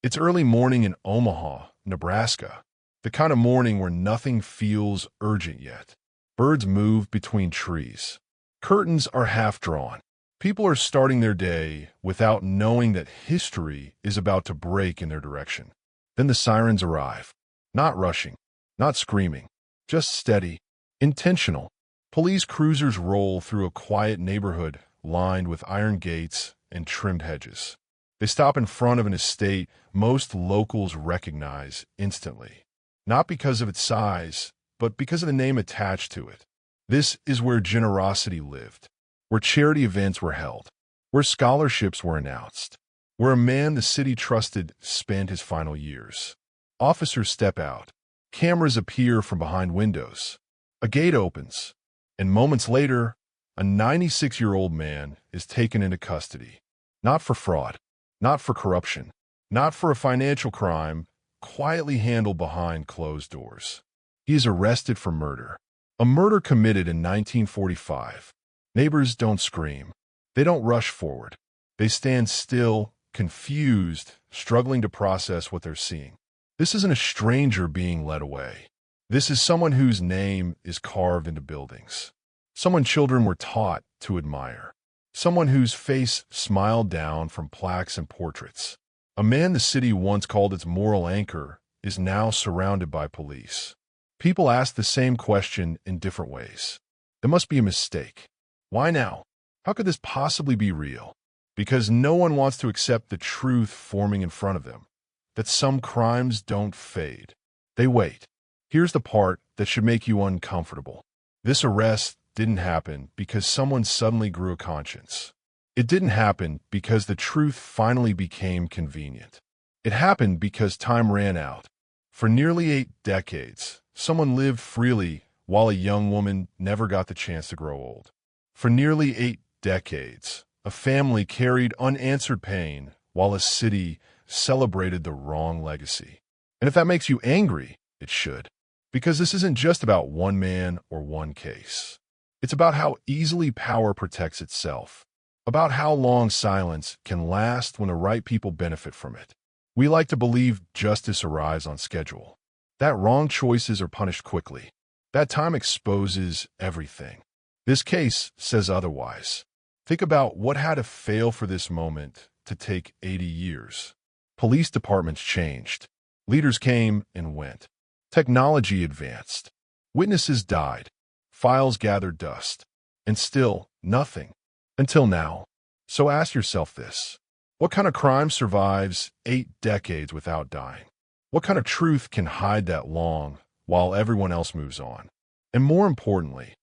It's early morning in Omaha, Nebraska, the kind of morning where nothing feels urgent yet. Birds move between trees. Curtains are half drawn. People are starting their day without knowing that history is about to break in their direction. Then the sirens arrive. Not rushing, not screaming, just steady, intentional. Police cruisers roll through a quiet neighborhood lined with iron gates and trimmed hedges. They stop in front of an estate most locals recognize instantly, not because of its size, but because of the name attached to it. This is where generosity lived, where charity events were held, where scholarships were announced, where a man the city trusted spent his final years. Officers step out. Cameras appear from behind windows. A gate opens, and moments later, a 96-year-old man is taken into custody. Not for fraud, not for corruption, not for a financial crime, quietly handled behind closed doors. He is arrested for murder. A murder committed in 1945. Neighbors don't scream. They don't rush forward. They stand still, confused, struggling to process what they're seeing. This isn't a stranger being led away. This is someone whose name is carved into buildings. Someone children were taught to admire. Someone whose face smiled down from plaques and portraits. A man the city once called its moral anchor is now surrounded by police. People ask the same question in different ways. There must be a mistake. Why now? How could this possibly be real? Because no one wants to accept the truth forming in front of them, that some crimes don't fade. They wait. Here's the part that should make you uncomfortable. This arrest didn't happen because someone suddenly grew a conscience. It didn't happen because the truth finally became convenient. It happened because time ran out. For nearly 8 decades, someone lived freely while a young woman never got the chance to grow old. For nearly 8 decades, a family carried unanswered pain while a city celebrated the wrong legacy. And if that makes you angry, it should. Because this isn't just about one man or one case. It's about how easily power protects itself, about how long silence can last when the right people benefit from it. We like to believe justice arrives on schedule, that wrong choices are punished quickly, that time exposes everything. This case says otherwise. Think about what had to fail for this moment to take 80 years. Police departments changed. Leaders came and went. Technology advanced. Witnesses died. Files gathered dust. And still, nothing. Until now. So ask yourself this. What kind of crime survives 8 decades without dying? What kind of truth can hide that long while everyone else moves on? And more importantly,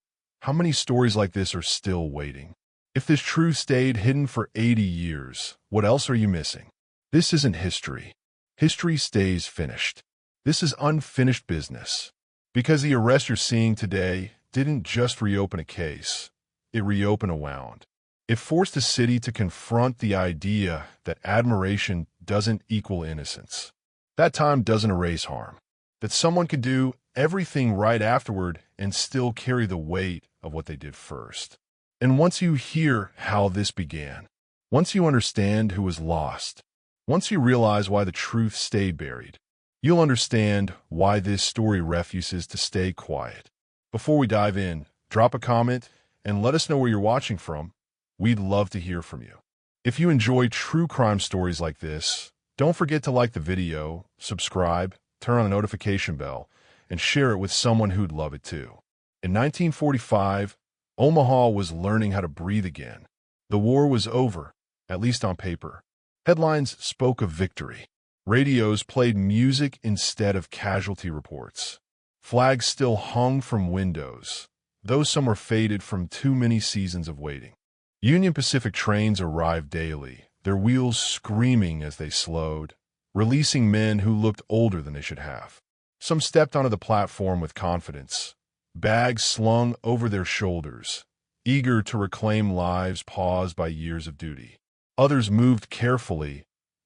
how many stories like this are still waiting? If this truth stayed hidden for 80 years, what else are you missing? This isn't history. History stays finished. This is unfinished business. Because the arrest you're seeing today didn't just reopen a case. It reopened a wound. It forced the city to confront the idea that admiration doesn't equal innocence. That time doesn't erase harm. That someone could do everything right afterward and still carry the weight of what they did first. And once you hear how this began, once you understand who was lost, once you realize why the truth stayed buried, you'll understand why this story refuses to stay quiet. Before we dive in, drop a comment and let us know where you're watching from. We'd love to hear from you. If you enjoy true crime stories like this, don't forget to like the video, subscribe, turn on the notification bell, and share it with someone who'd love it too. In 1945, Omaha was learning how to breathe again. The war was over, at least on paper. Headlines spoke of victory. Radios played music instead of casualty reports. Flags still hung from windows, though some were faded from too many seasons of waiting. Union Pacific trains arrived daily, their wheels screaming as they slowed, releasing men who looked older than they should have. Some stepped onto the platform with confidence, bags slung over their shoulders, eager to reclaim lives paused by years of duty. Others moved carefully,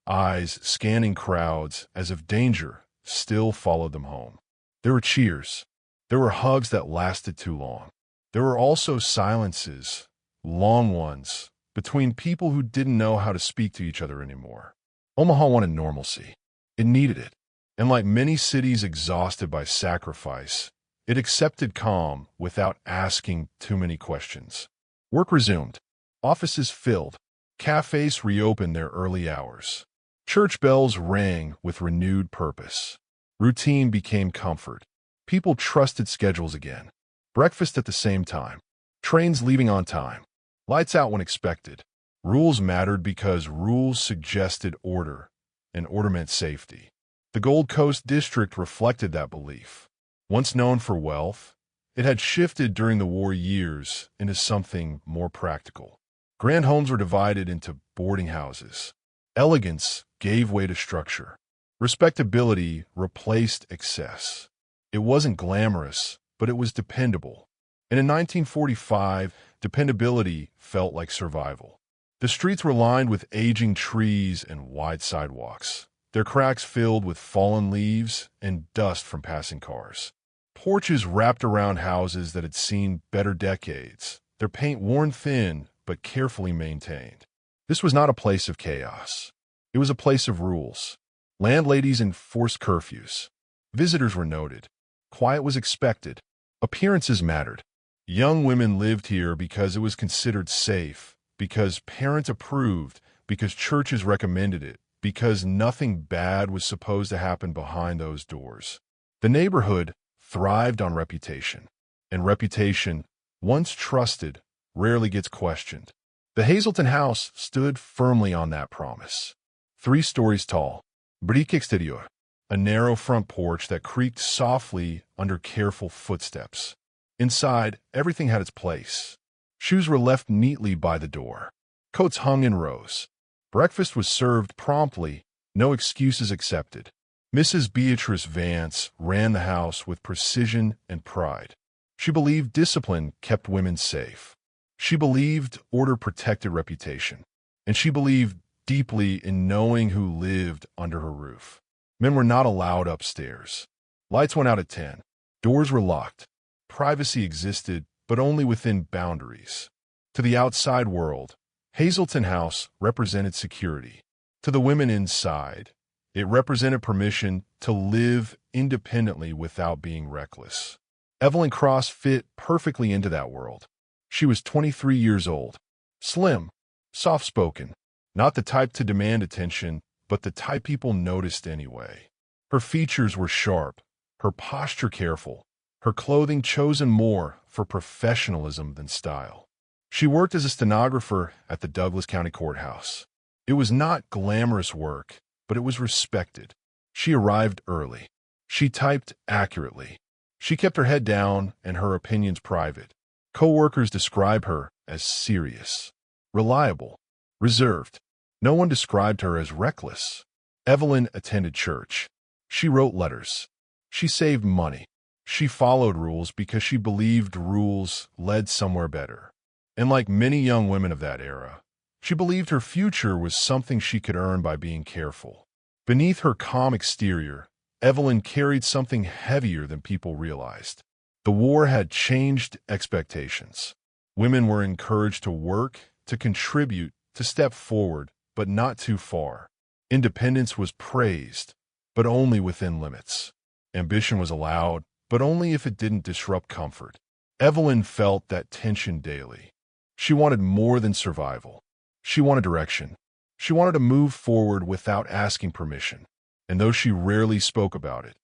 eyes scanning crowds as if danger still followed them home. There were cheers. There were hugs that lasted too long. There were also silences, long ones, between people who didn't know how to speak to each other anymore. Omaha wanted normalcy. It needed it. And like many cities exhausted by sacrifice, it accepted calm without asking too many questions. Work resumed. Offices filled. Cafes reopened their early hours. Church bells rang with renewed purpose. Routine became comfort. People trusted schedules again. Breakfast at the same time. Trains leaving on time. Lights out when expected. Rules mattered because rules suggested order, and order meant safety. The Gold Coast district reflected that belief. Once known for wealth, it had shifted during the war years into something more practical. Grand homes were divided into boarding houses. Elegance gave way to structure. Respectability replaced excess. It wasn't glamorous, but it was dependable. And in 1945, dependability felt like survival. The streets were lined with aging trees and wide sidewalks, their cracks filled with fallen leaves and dust from passing cars. Porches wrapped around houses that had seen better decades, their paint worn thin but carefully maintained. This was not a place of chaos. It was a place of rules. Landladies enforced curfews. Visitors were noted. Quiet was expected. Appearances mattered. Young women lived here because it was considered safe, because parents approved, because churches recommended it, because nothing bad was supposed to happen behind those doors. The neighborhood thrived on reputation, and reputation, once trusted, rarely gets questioned. The Hazelton house stood firmly on that promise. 3 stories tall, brique exterior, a narrow front porch that creaked softly under careful footsteps. Inside, everything had its place. Shoes were left neatly by the door. Coats hung in rows. Breakfast was served promptly, no excuses accepted. Mrs. Beatrice Vance ran the house with precision and pride. She believed discipline kept women safe. She believed order protected reputation. And she believed deeply in knowing who lived under her roof. Men were not allowed upstairs. Lights went out at 10. Doors were locked. Privacy existed, but only within boundaries. To the outside world, Hazelton House represented security. To the women inside, it represented permission to live independently without being reckless. Evelyn Cross fit perfectly into that world. She was 23 years old, slim, soft-spoken, not the type to demand attention, but the type people noticed anyway. Her features were sharp, her posture careful, her clothing chosen more for professionalism than style. She worked as a stenographer at the Douglas County Courthouse. It was not glamorous work, but it was respected. She arrived early. She typed accurately. She kept her head down and her opinions private. Co-workers describe her as serious, reliable, reserved. No one described her as reckless. Evelyn attended church. She wrote letters. She saved money. She followed rules because she believed rules led somewhere better. And like many young women of that era, she believed her future was something she could earn by being careful. Beneath her calm exterior, Evelyn carried something heavier than people realized. The war had changed expectations. Women were encouraged to work, to contribute, to step forward, but not too far. Independence was praised, but only within limits. Ambition was allowed, but only if it didn't disrupt comfort. Evelyn felt that tension daily. She wanted more than survival. She wanted direction. She wanted to move forward without asking permission. And though she rarely spoke about it,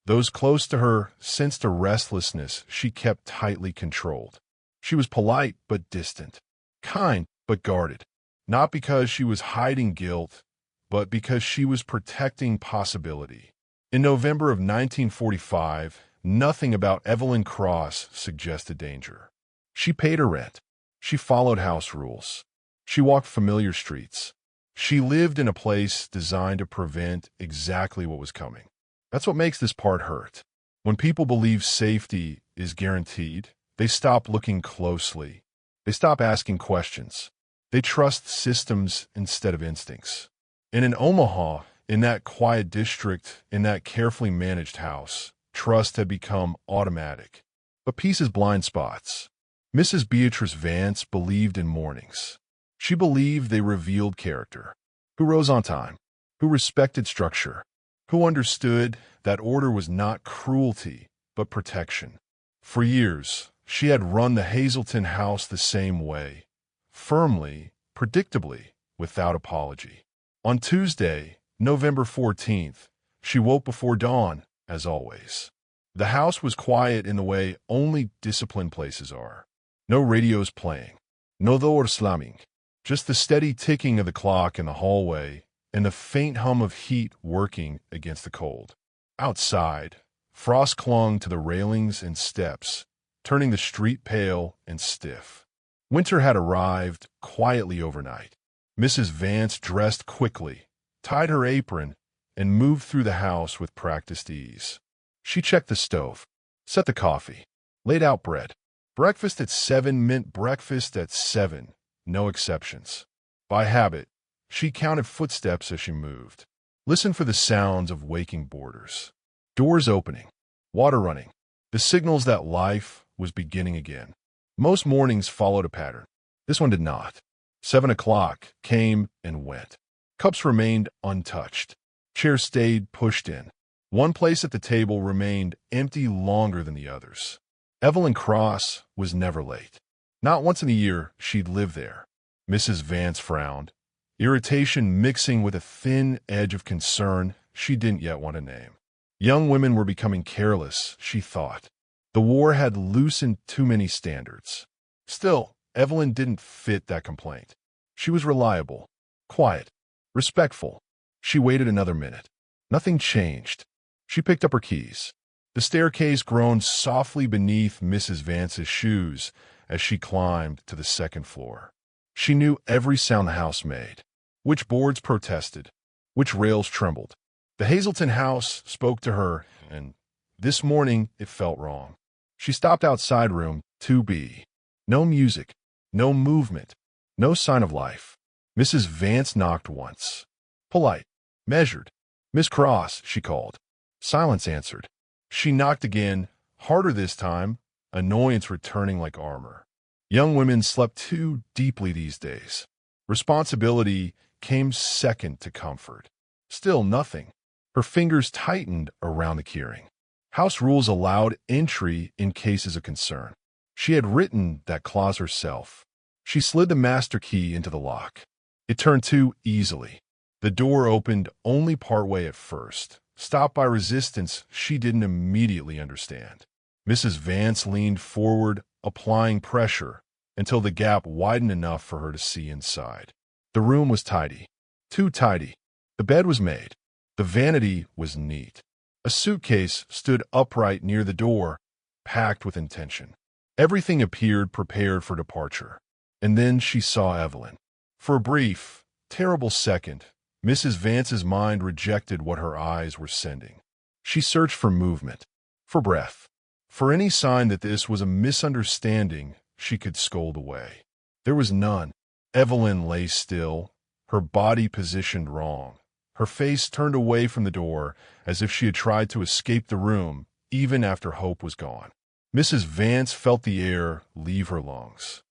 those close to her sensed a restlessness she kept tightly controlled. She was polite but distant, kind but guarded, not because she was hiding guilt, but because she was protecting possibility. In November of 1945, nothing about Evelyn Cross suggested danger. She paid her rent. She followed house rules. She walked familiar streets. She lived in a place designed to prevent exactly what was coming. That's what makes this part hurt. When people believe safety is guaranteed, they stop looking closely. They stop asking questions. They trust systems instead of instincts. And in Omaha, in that quiet district, in that carefully managed house, trust had become automatic. But peace has blind spots. Mrs. Beatrice Vance believed in mornings. She believed they revealed character. Who rose on time? Who respected structure? who understood that order was not cruelty, but protection. For years, she had run the Hazelton house the same way, firmly, predictably, without apology. On Tuesday, November 14th, she woke before dawn, as always. The house was quiet in the way only disciplined places are. No radios playing, no door slamming, just the steady ticking of the clock in the hallway and the faint hum of heat working against the cold. Outside, frost clung to the railings and steps, turning the street pale and stiff. Winter had arrived quietly overnight. Mrs. Vance dressed quickly, tied her apron, and moved through the house with practiced ease. She checked the stove, set the coffee, laid out bread. Breakfast at 7 meant breakfast at 7, no exceptions. By habit, she counted footsteps as she moved, listened for the sounds of waking boarders. Doors opening, water running, the signals that life was beginning again. Most mornings followed a pattern. This one did not. 7 o'clock came and went. Cups remained untouched. Chairs stayed pushed in. One place at the table remained empty longer than the others. Evelyn Cross was never late. Not once in a year she'd lived there. Mrs. Vance frowned, irritation mixing with a thin edge of concern she didn't yet want to name. Young women were becoming careless, she thought. The war had loosened too many standards. Still, Evelyn didn't fit that complaint. She was reliable, quiet, respectful. She waited another minute. Nothing changed. She picked up her keys. The staircase groaned softly beneath Mrs. Vance's shoes as she climbed to the second floor. She knew every sound the house made, which boards protested, which rails trembled. The Hazelton house spoke to her, and this morning it felt wrong. She stopped outside room 2B. No music, no movement, no sign of life. Mrs. Vance knocked once. Polite, measured. "Miss Cross," she called. Silence answered. She knocked again, harder this time, annoyance returning like armor. Young women slept too deeply these days. Responsibility came second to comfort. Still nothing. Her fingers tightened around the keyring. House rules allowed entry in cases of concern. She had written that clause herself. She slid the master key into the lock. It turned too easily. The door opened only partway at first, stopped by resistance she didn't immediately understand. Mrs. Vance leaned forward, applying pressure, until the gap widened enough for her to see inside. The room was tidy. Too tidy. The bed was made. The vanity was neat. A suitcase stood upright near the door, packed with intention. Everything appeared prepared for departure. And then she saw Evelyn. For a brief, terrible second, Mrs. Vance's mind rejected what her eyes were sending. She searched for movement, for breath, for any sign that this was a misunderstanding she could scold away. There was none. Evelyn lay still, her body positioned wrong, her face turned away from the door as if she had tried to escape the room even after hope was gone. Mrs. Vance felt the air leave her lungs.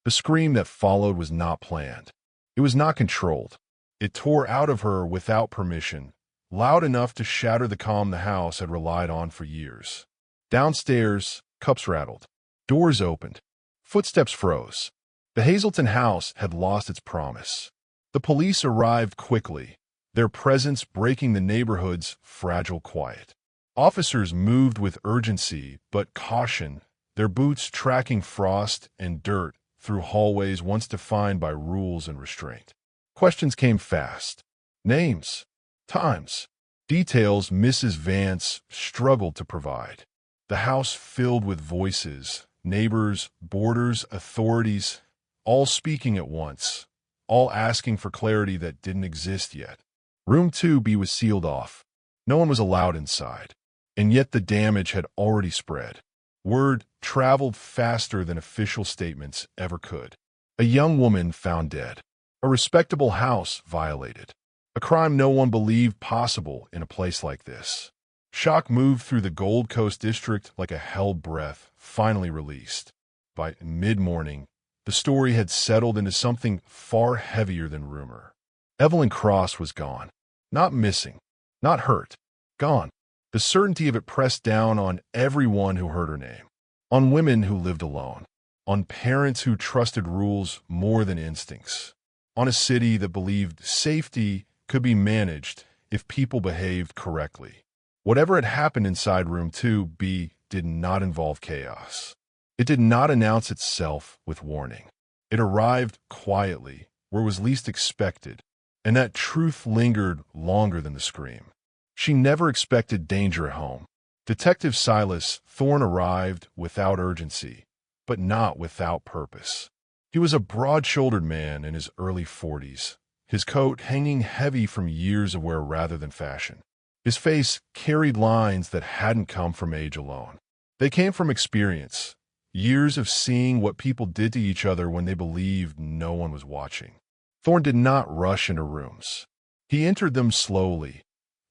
The scream that followed was not planned. It was not controlled. It tore out of her without permission, loud enough to shatter the calm the house had relied on for years. Downstairs, cups rattled. Doors opened. Footsteps froze. The Hazelton house had lost its promise. The police arrived quickly, their presence breaking the neighborhood's fragile quiet. Officers moved with urgency but caution, their boots tracking frost and dirt through hallways once defined by rules and restraint. Questions came fast. Names, times, details Mrs. Vance struggled to provide. The house filled with voices, neighbors, boarders, authorities, all speaking at once, all asking for clarity that didn't exist yet. Room 2B was sealed off. No one was allowed inside. And yet the damage had already spread. Word traveled faster than official statements ever could. A young woman found dead. A respectable house violated. A crime no one believed possible in a place like this. Shock moved through the Gold Coast district like a held breath, finally released. By mid-morning, the story had settled into something far heavier than rumor. Evelyn Cross was gone. Not missing. Not hurt. Gone. The certainty of it pressed down on everyone who heard her name. On women who lived alone. On parents who trusted rules more than instincts. On a city that believed safety could be managed if people behaved correctly. Whatever had happened inside room 2B did not involve chaos. It did not announce itself with warning. It arrived quietly, where it was least expected, and that truth lingered longer than the scream. She never expected danger at home. Detective Silas Thorne arrived without urgency, but not without purpose. He was a broad-shouldered man in his early 40s, his coat hanging heavy from years of wear rather than fashion. His face carried lines that hadn't come from age alone. They came from experience, years of seeing what people did to each other when they believed no one was watching. Thorne did not rush into rooms. He entered them slowly,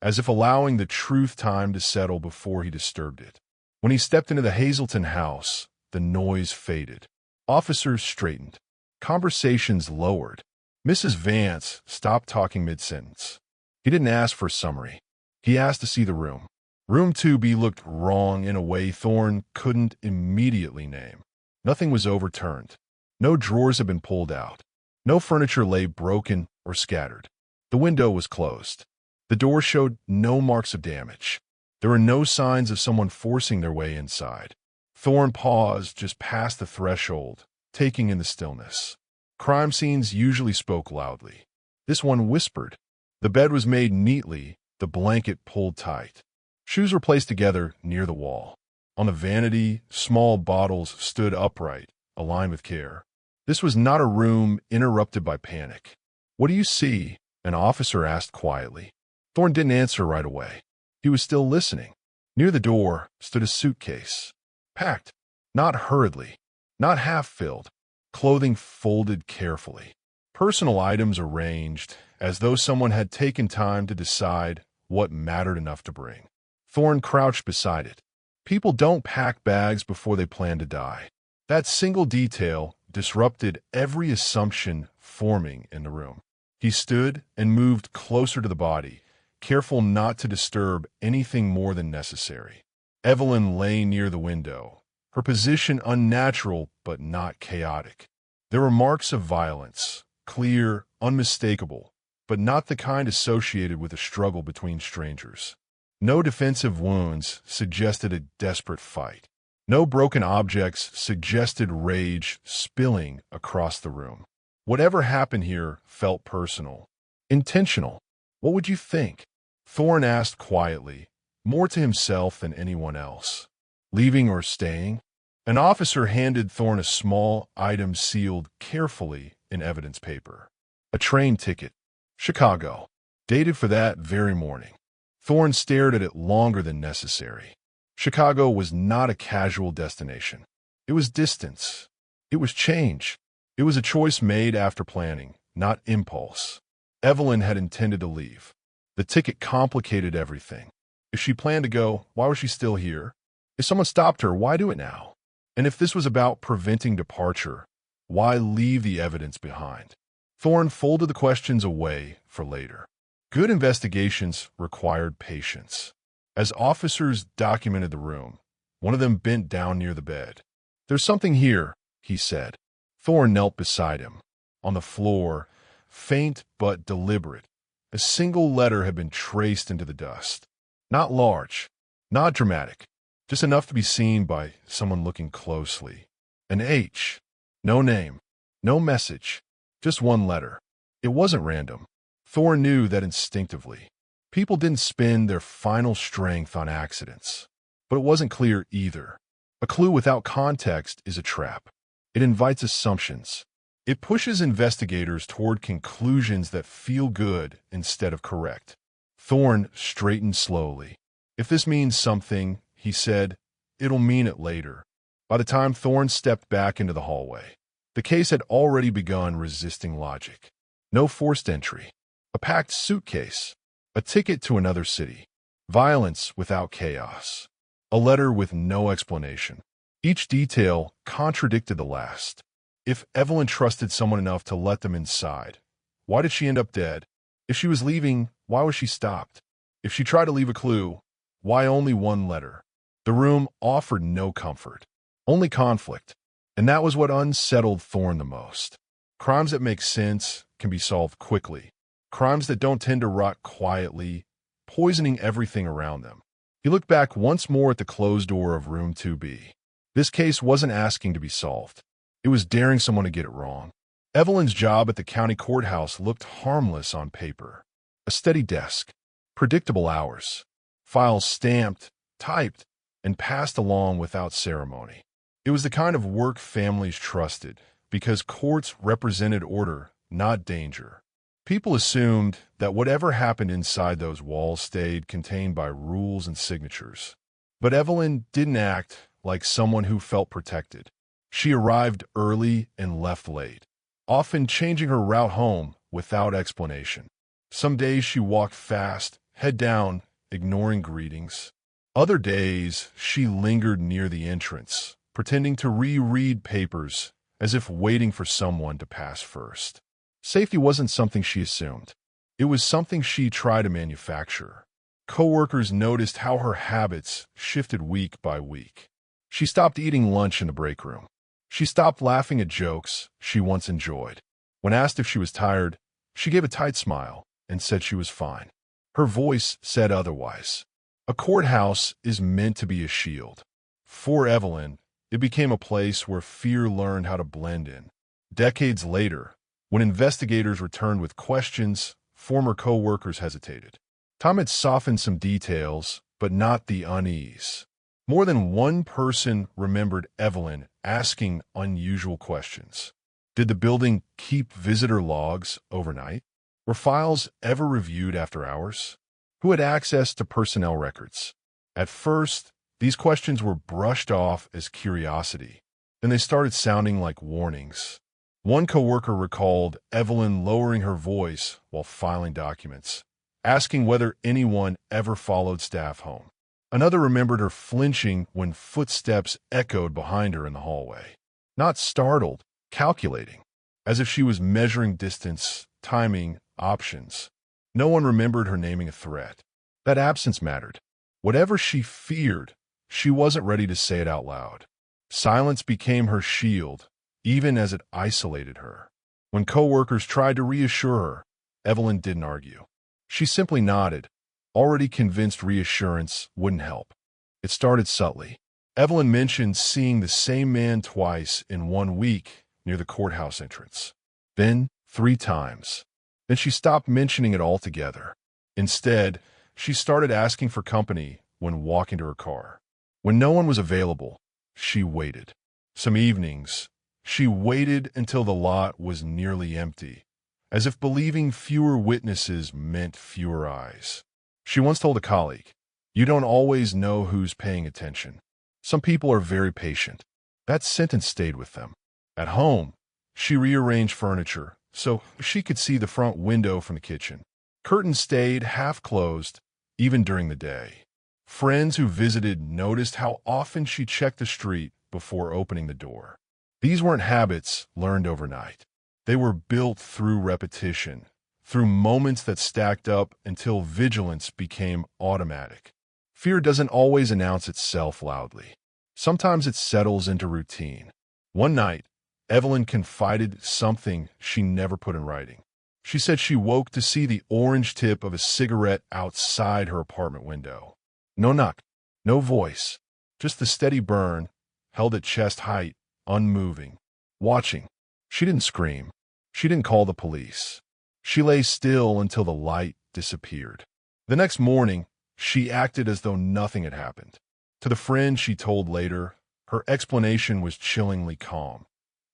as if allowing the truth time to settle before he disturbed it. When he stepped into the Hazelton house, the noise faded. Officers straightened. Conversations lowered. Mrs. Vance stopped talking mid-sentence. He didn't ask for a summary. He asked to see the room. Room 2B looked wrong in a way Thorne couldn't immediately name. Nothing was overturned. No drawers had been pulled out. No furniture lay broken or scattered. The window was closed. The door showed no marks of damage. There were no signs of someone forcing their way inside. Thorne paused just past the threshold, taking in the stillness. Crime scenes usually spoke loudly. This one whispered. The bed was made neatly, the blanket pulled tight. Shoes were placed together near the wall. On the vanity, small bottles stood upright, aligned with care. This was not a room interrupted by panic. "What do you see?" an officer asked quietly. Thorne didn't answer right away. He was still listening. Near the door stood a suitcase. Packed, not hurriedly, not half-filled, clothing folded carefully. Personal items arranged as though someone had taken time to decide what mattered enough to bring. Thorne crouched beside it. People don't pack bags before they plan to die. That single detail disrupted every assumption forming in the room. He stood and moved closer to the body, careful not to disturb anything more than necessary. Evelyn lay near the window, her position unnatural but not chaotic. There were marks of violence, clear, unmistakable, but not the kind associated with a struggle between strangers. No defensive wounds suggested a desperate fight. No broken objects suggested rage spilling across the room. Whatever happened here felt personal, intentional. "What would you think?" Thorne asked quietly, more to himself than anyone else. "Leaving or staying?" An officer handed Thorne a small item sealed carefully in evidence paper. A train ticket. Chicago. Dated for that very morning. Thorne stared at it longer than necessary. Chicago was not a casual destination. It was distance. It was change. It was a choice made after planning, not impulse. Evelyn had intended to leave. The ticket complicated everything. If she planned to go, why was she still here? If someone stopped her, why do it now? And if this was about preventing departure, why leave the evidence behind? Thorne folded the questions away for later. Good investigations required patience. As officers documented the room, one of them bent down near the bed. "There's something here," he said. Thorne knelt beside him. On the floor, faint but deliberate, a single letter had been traced into the dust. Not large, not dramatic, just enough to be seen by someone looking closely. An H. No name, no message, just one letter. It wasn't random. Thorne knew that instinctively. People didn't spend their final strength on accidents. But it wasn't clear either. A clue without context is a trap. It invites assumptions. It pushes investigators toward conclusions that feel good instead of correct. Thorne straightened slowly. "If this means something," he said, "it'll mean it later." By the time Thorne stepped back into the hallway, the case had already begun resisting logic. No forced entry. A packed suitcase. A ticket to another city. Violence without chaos. A letter with no explanation. Each detail contradicted the last. If Evelyn trusted someone enough to let them inside, why did she end up dead? If she was leaving, why was she stopped? If she tried to leave a clue, Why only one letter? The room offered no comfort, only conflict. And that was what unsettled Thorne the most. Crimes that make sense can be solved quickly. Crimes that don't tend to rot quietly, poisoning everything around them. He looked back once more at the closed door of room 2B. This case wasn't asking to be solved. It was daring someone to get it wrong. Evelyn's job at the county courthouse looked harmless on paper. A steady desk, predictable hours, files stamped, typed, and passed along without ceremony. It was the kind of work families trusted because courts represented order, not danger. People assumed that whatever happened inside those walls stayed contained by rules and signatures. But Evelyn didn't act like someone who felt protected. She arrived early and left late, often changing her route home without explanation. Some days she walked fast, head down, ignoring greetings. Other days she lingered near the entrance, pretending to reread papers as if waiting for someone to pass first. Safety wasn't something she assumed. It was something she tried to manufacture. Coworkers noticed how her habits shifted week by week. She stopped eating lunch in the break room. She stopped laughing at jokes she once enjoyed. When asked if she was tired, she gave a tight smile and said she was fine. Her voice said otherwise. A courthouse is meant to be a shield. For Evelyn, it became a place where fear learned how to blend in. Decades later, when investigators returned with questions, former co-workers hesitated. Time had softened some details, but not the unease. More than one person remembered Evelyn asking unusual questions. Did the building keep visitor logs overnight? Were files ever reviewed after hours? Who had access to personnel records? At first, these questions were brushed off as curiosity. Then they started sounding like warnings. One coworker recalled Evelyn lowering her voice while filing documents, asking whether anyone ever followed staff home. Another remembered her flinching when footsteps echoed behind her in the hallway. Not startled, calculating, as if she was measuring distance, timing, options. No one remembered her naming a threat. That absence mattered. Whatever she feared, she wasn't ready to say it out loud. Silence became her shield, even as it isolated her. When coworkers tried to reassure her, Evelyn didn't argue. She simply nodded, already convinced reassurance wouldn't help. It started subtly. Evelyn mentioned seeing the same man twice in 1 week near the courthouse entrance. Then 3 times. Then she stopped mentioning it altogether. Instead, she started asking for company when walking to her car. When no one was available, she waited. Some evenings, she waited until the lot was nearly empty, as if believing fewer witnesses meant fewer eyes. She once told a colleague, "You don't always know who's paying attention. Some people are very patient." That sentence stayed with them. At home, she rearranged furniture so she could see the front window from the kitchen. Curtains stayed half closed, even during the day. Friends who visited noticed how often she checked the street before opening the door. These weren't habits learned overnight. They were built through repetition, through moments that stacked up until vigilance became automatic. Fear doesn't always announce itself loudly. Sometimes it settles into routine. One night, Evelyn confided something she never put in writing. She said she woke to see the orange tip of a cigarette outside her apartment window. No knock, no voice, just the steady burn, held at chest height, unmoving, watching. She didn't scream. She didn't call the police. She lay still until the light disappeared. The next morning, she acted as though nothing had happened. To the friend she told later, her explanation was chillingly calm.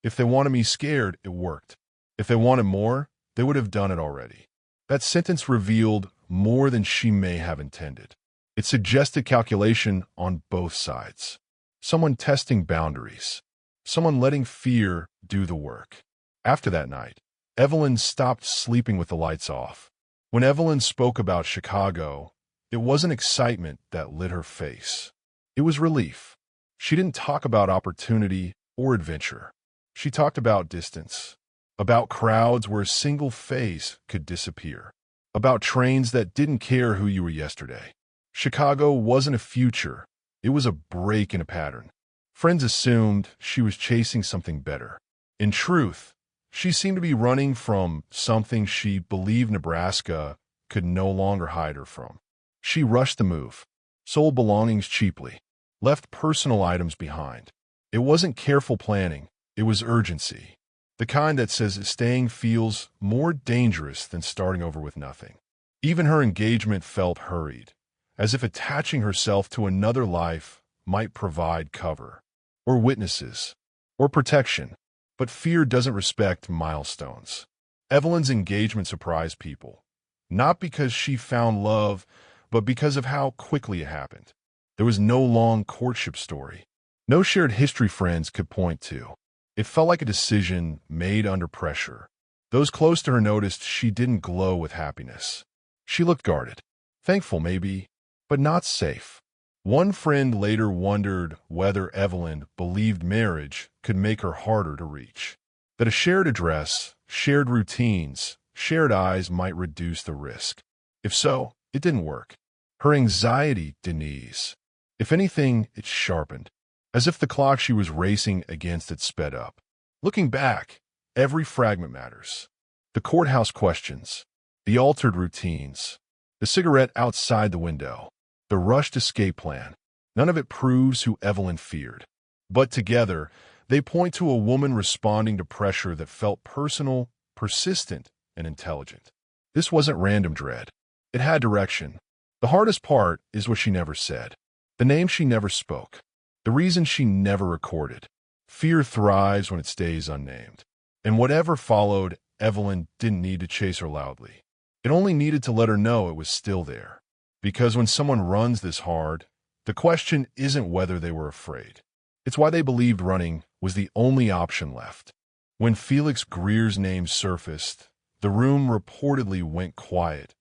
If they wanted me scared, it worked. If they wanted more, they would have done it already. That sentence revealed more than she may have intended. It suggested calculation on both sides. Someone testing boundaries. Someone letting fear do the work. After that night, Evelyn stopped sleeping with the lights off. When Evelyn spoke about Chicago, it wasn't excitement that lit her face. It was relief. She didn't talk about opportunity or adventure. She talked about distance, about crowds where a single face could disappear, about trains that didn't care who you were yesterday. Chicago wasn't a future. It was a break in a pattern. Friends assumed she was chasing something better. In truth, she seemed to be running from something she believed Nebraska could no longer hide her from. She rushed the move, sold belongings cheaply, left personal items behind. It wasn't careful planning, it was urgency. The kind that says staying feels more dangerous than starting over with nothing. Even her engagement felt hurried, as if attaching herself to another life might provide cover, or witnesses, or protection. But fear doesn't respect milestones. Evelyn's engagement surprised people, not because she found love, but because of how quickly it happened. There was no long courtship story, no shared history friends could point to. It felt like a decision made under pressure. Those close to her noticed she didn't glow with happiness. She looked guarded, thankful maybe, but not safe. One friend later wondered whether Evelyn believed marriage could make her harder to reach, that a shared address, shared routines, shared eyes might reduce the risk. If so, it didn't work. Her anxiety didn't ease. If anything, it sharpened, as if the clock she was racing against had sped up. Looking back, every fragment matters. The courthouse questions, the altered routines, the cigarette outside the window, the rushed escape plan. None of it proves who Evelyn feared. But together, they point to a woman responding to pressure that felt personal, persistent, and intelligent. This wasn't random dread. It had direction. The hardest part is what she never said, the name she never spoke, the reason she never recorded. Fear thrives when it stays unnamed. And whatever followed, Evelyn didn't need to chase her loudly. It only needed to let her know it was still there. Because when someone runs this hard, the question isn't whether they were afraid. It's why they believed running was the only option left. When Felix Greer's name surfaced, the room reportedly went quiet,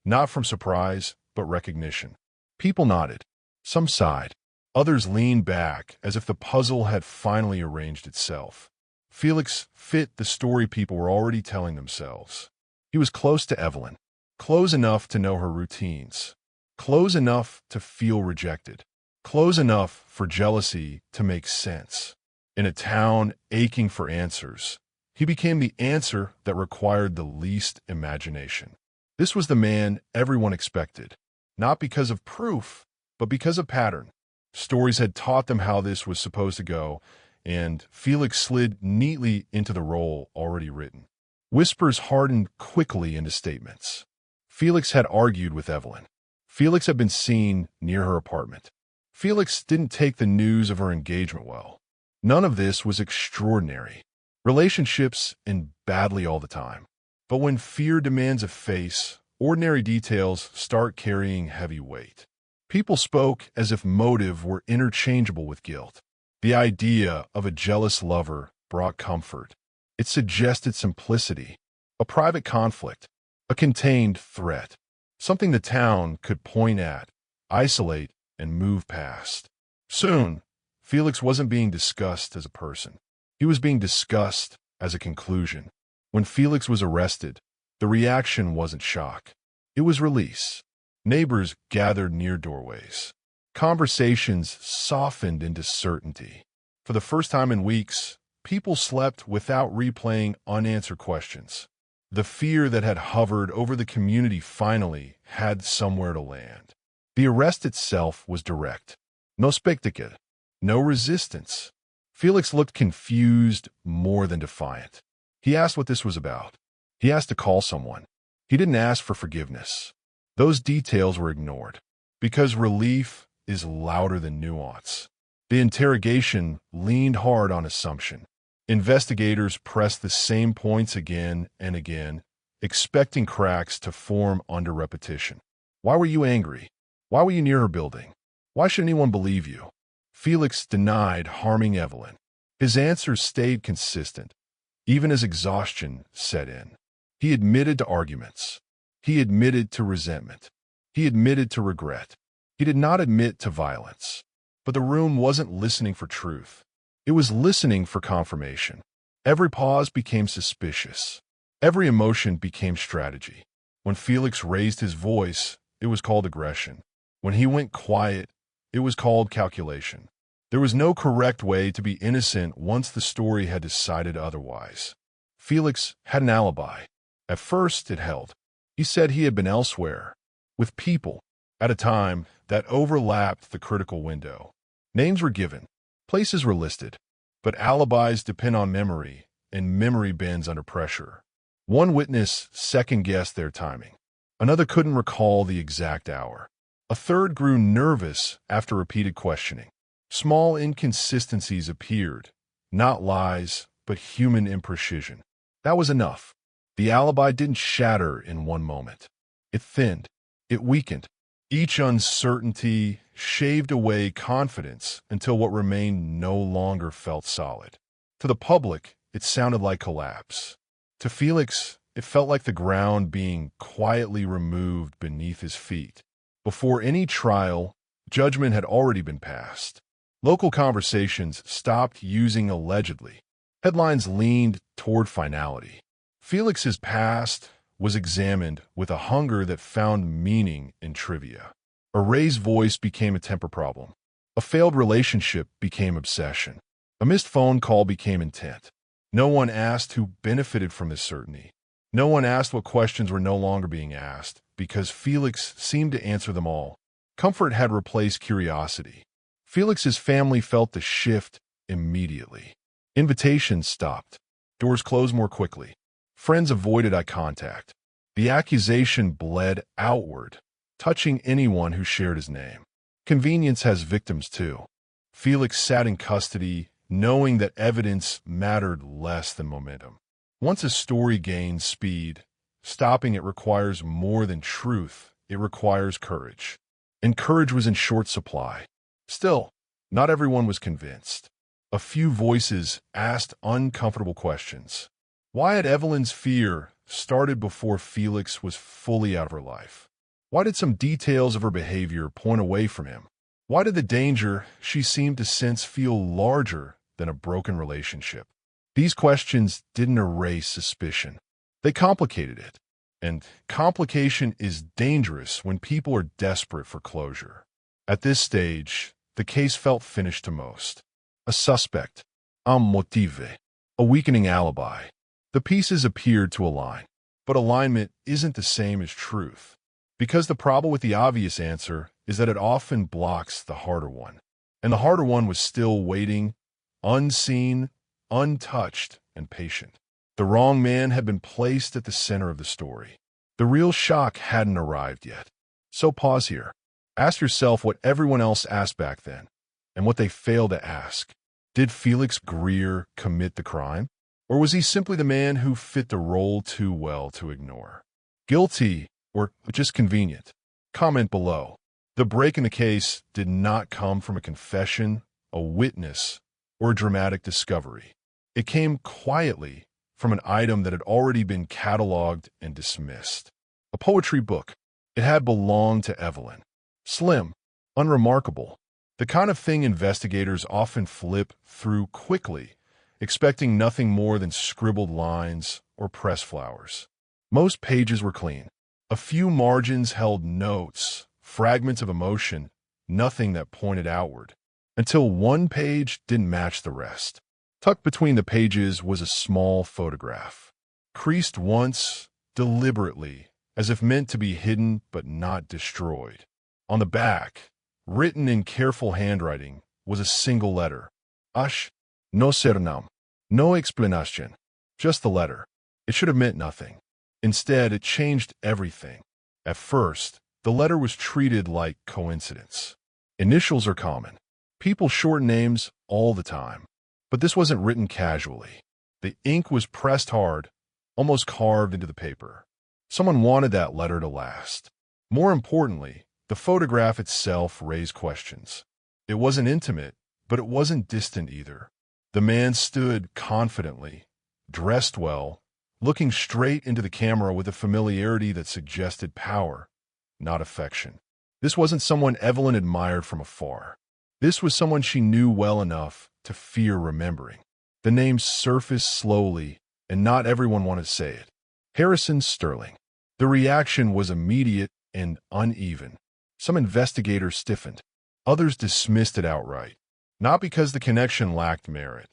not from surprise, but recognition. People nodded. Some sighed. Others leaned back as if the puzzle had finally arranged itself. Felix fit the story people were already telling themselves. He was close to Evelyn, close enough to know her routines, close enough to feel rejected, close enough for jealousy to make sense. In a town aching for answers, he became the answer that required the least imagination. This was the man everyone expected, not because of proof, but because of pattern. Stories had taught them how this was supposed to go, and Felix slid neatly into the role already written. Whispers hardened quickly into statements. Felix had argued with Evelyn. Felix had been seen near her apartment. Felix didn't take the news of her engagement well. None of this was extraordinary. Relationships end badly all the time. But when fear demands a face, ordinary details start carrying heavy weight. People spoke as if motive were interchangeable with guilt. The idea of a jealous lover brought comfort. It suggested simplicity, a private conflict, a contained threat, something the town could point at, isolate, and move past. Soon, Felix wasn't being discussed as a person. He was being discussed as a conclusion. When Felix was arrested, the reaction wasn't shock. It was release. Neighbors gathered near doorways. Conversations softened into certainty. For the first time in weeks, people slept without replaying unanswered questions. The fear that had hovered over the community finally had somewhere to land. The arrest itself was direct. No spectacle, no resistance. Felix looked confused more than defiant. He asked what this was about. He asked to call someone. He didn't ask for forgiveness. Those details were ignored, because relief is louder than nuance. The interrogation leaned hard on assumption. Investigators pressed the same points again and again, expecting cracks to form under repetition. Why were you angry? Why were you near her building? Why should anyone believe you? Felix denied harming Evelyn. His answers stayed consistent, even as exhaustion set in. He admitted to arguments. He admitted to resentment. He admitted to regret. He did not admit to violence. But the room wasn't listening for truth. It was listening for confirmation. Every pause became suspicious. Every emotion became strategy. When Felix raised his voice, it was called aggression. When he went quiet, it was called calculation. There was no correct way to be innocent once the story had decided otherwise. Felix had an alibi. At first, it held. He said he had been elsewhere, with people, at a time that overlapped the critical window. Names were given, places were listed, but alibis depend on memory, and memory bends under pressure. One witness second-guessed their timing. Another couldn't recall the exact hour. A third grew nervous after repeated questioning. Small inconsistencies appeared, not lies, but human imprecision. That was enough. The alibi didn't shatter in one moment. It thinned. It weakened. Each uncertainty shaved away confidence until what remained no longer felt solid. To the public, it sounded like collapse. To Felix, it felt like the ground being quietly removed beneath his feet. Before any trial, judgment had already been passed. Local conversations stopped using allegedly. Headlines leaned toward finality. Felix's past was examined with a hunger that found meaning in trivia. A raised voice became a temper problem. A failed relationship became obsession. A missed phone call became intent. No one asked who benefited from this certainty. No one asked what questions were no longer being asked, because Felix seemed to answer them all. Comfort had replaced curiosity. Felix's family felt the shift immediately. Invitations stopped. Doors closed more quickly. Friends avoided eye contact. The accusation bled outward, touching anyone who shared his name. Convenience has victims too. Felix sat in custody, knowing that evidence mattered less than momentum. Once a story gains speed, stopping it requires more than truth. It requires courage. And courage was in short supply. Still, not everyone was convinced. A few voices asked uncomfortable questions. Why had Evelyn's fear started before Felix was fully out of her life? Why did some details of her behavior point away from him? Why did the danger she seemed to sense feel larger than a broken relationship? These questions didn't erase suspicion. They complicated it. And complication is dangerous when people are desperate for closure. At this stage, the case felt finished to most. A suspect, un motive, a weakening alibi. The pieces appeared to align. But alignment isn't the same as truth. Because the problem with the obvious answer is that it often blocks the harder one. And the harder one was still waiting, unseen, untouched, and patient. The wrong man had been placed at the center of the story. The real shock hadn't arrived yet. So pause here. Ask yourself what everyone else asked back then, and what they failed to ask. Did Felix Greer commit the crime? Or was he simply the man who fit the role too well to ignore? Guilty or just convenient? Comment below. The break in the case did not come from a confession, a witness, or a dramatic discovery. It came quietly from an item that had already been cataloged and dismissed. A poetry book. It had belonged to Evelyn. Slim, unremarkable. The kind of thing investigators often flip through quickly, expecting nothing more than scribbled lines or press flowers. Most pages were clean. A few margins held notes, fragments of emotion, nothing that pointed outward, until one page didn't match the rest. Tucked between the pages was a small photograph, creased once, deliberately, as if meant to be hidden but not destroyed. On the back, written in careful handwriting, was a single letter. Ash, no sernam, no explanation, just the letter. It should have meant nothing. Instead, it changed everything. At first, the letter was treated like coincidence. Initials are common. People shorten names all the time. But this wasn't written casually. The ink was pressed hard, almost carved into the paper. Someone wanted that letter to last. More importantly, the photograph itself raised questions. It wasn't intimate, but it wasn't distant either. The man stood confidently, dressed well, looking straight into the camera with a familiarity that suggested power, not affection. This wasn't someone Evelyn admired from afar. This was someone she knew well enough to fear remembering. The name surfaced slowly, and not everyone wanted to say it. Harrison Sterling. The reaction was immediate and uneven. Some investigators stiffened. Others dismissed it outright, not because the connection lacked merit,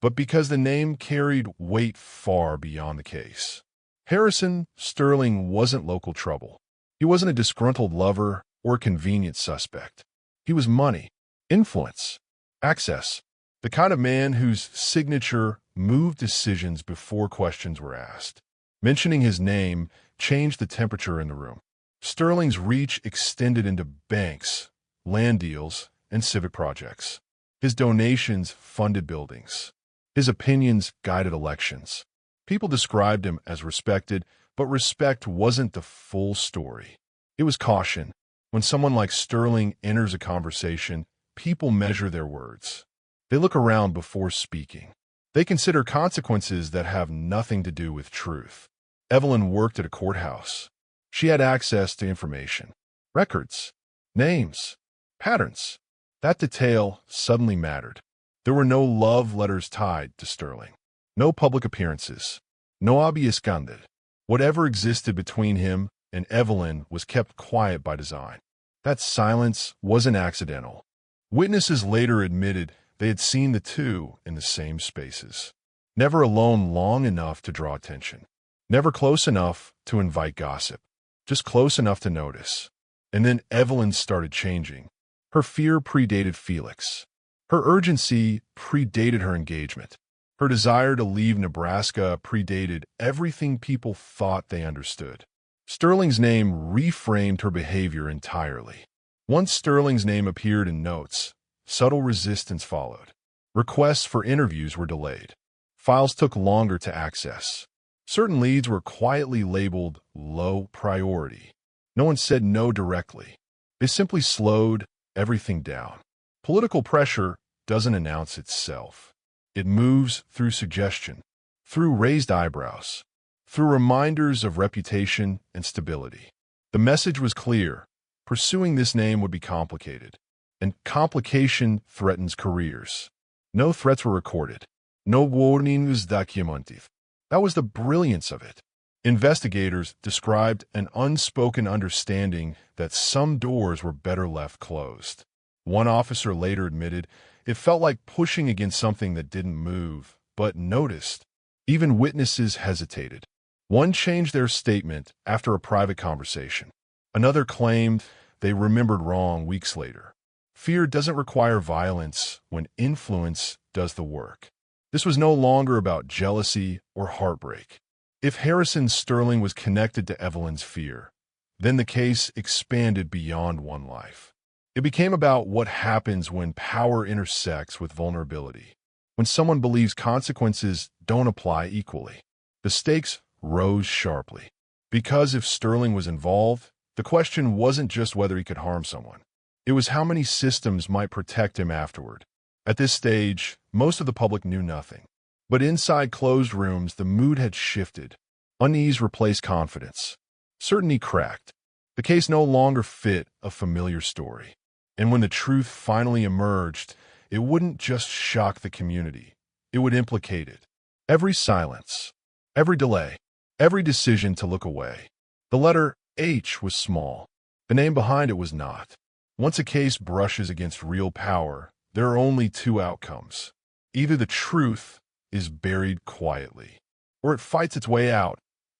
but because the name carried weight far beyond the case. Harrison Sterling wasn't local trouble. He wasn't a disgruntled lover or a convenient suspect. He was money, influence, access, the kind of man whose signature moved decisions before questions were asked. Mentioning his name changed the temperature in the room. Sterling's reach extended into banks, land deals, and civic projects. His donations funded buildings. His opinions guided elections. People described him as respected, but respect wasn't the full story. It was caution. When someone like Sterling enters a conversation, people measure their words. They look around before speaking. They consider consequences that have nothing to do with truth. Evelyn worked at a courthouse. She had access to information, records, names, patterns. That detail suddenly mattered. There were no love letters tied to Sterling, no public appearances, no obvious scandal. Whatever existed between him and Evelyn was kept quiet by design. That silence wasn't accidental. Witnesses later admitted they had seen the two in the same spaces, never alone long enough to draw attention, never close enough to invite gossip, just close enough to notice. And then Evelyn started changing. Her fear predated Felix. Her urgency predated her engagement. Her desire to leave Nebraska predated everything people thought they understood. Sterling's name reframed her behavior entirely. Once Sterling's name appeared in notes, subtle resistance followed. Requests for interviews were delayed. Files took longer to access. Certain leads were quietly labeled low priority. No one said no directly. They simply slowed everything down. Political pressure doesn't announce itself. It moves through suggestion, through raised eyebrows, through reminders of reputation and stability. The message was clear. Pursuing this name would be complicated, and complication threatens careers. No threats were recorded. No warnings documented. That was the brilliance of it. Investigators described an unspoken understanding that some doors were better left closed. One officer later admitted it felt like pushing against something that didn't move, but noticed. Even witnesses hesitated. One changed their statement after a private conversation. Another claimed they remembered wrong weeks later. Fear doesn't require violence when influence does the work. This was no longer about jealousy or heartbreak. If Harrison Sterling was connected to Evelyn's fear, then the case expanded beyond one life. It became about what happens when power intersects with vulnerability, when someone believes consequences don't apply equally. The stakes rose sharply. Because if Sterling was involved, the question wasn't just whether he could harm someone. It was how many systems might protect him afterward. At this stage, most of the public knew nothing. But inside closed rooms, the mood had shifted. Unease replaced confidence. Certainty cracked. The case no longer fit a familiar story. And when the truth finally emerged, it wouldn't just shock the community. It would implicate it. Every silence, every delay, every decision to look away. The letter H was small. The name behind it was not. Once a case brushes against real power, there are only two outcomes. Either the truth is buried quietly, or it fights its way out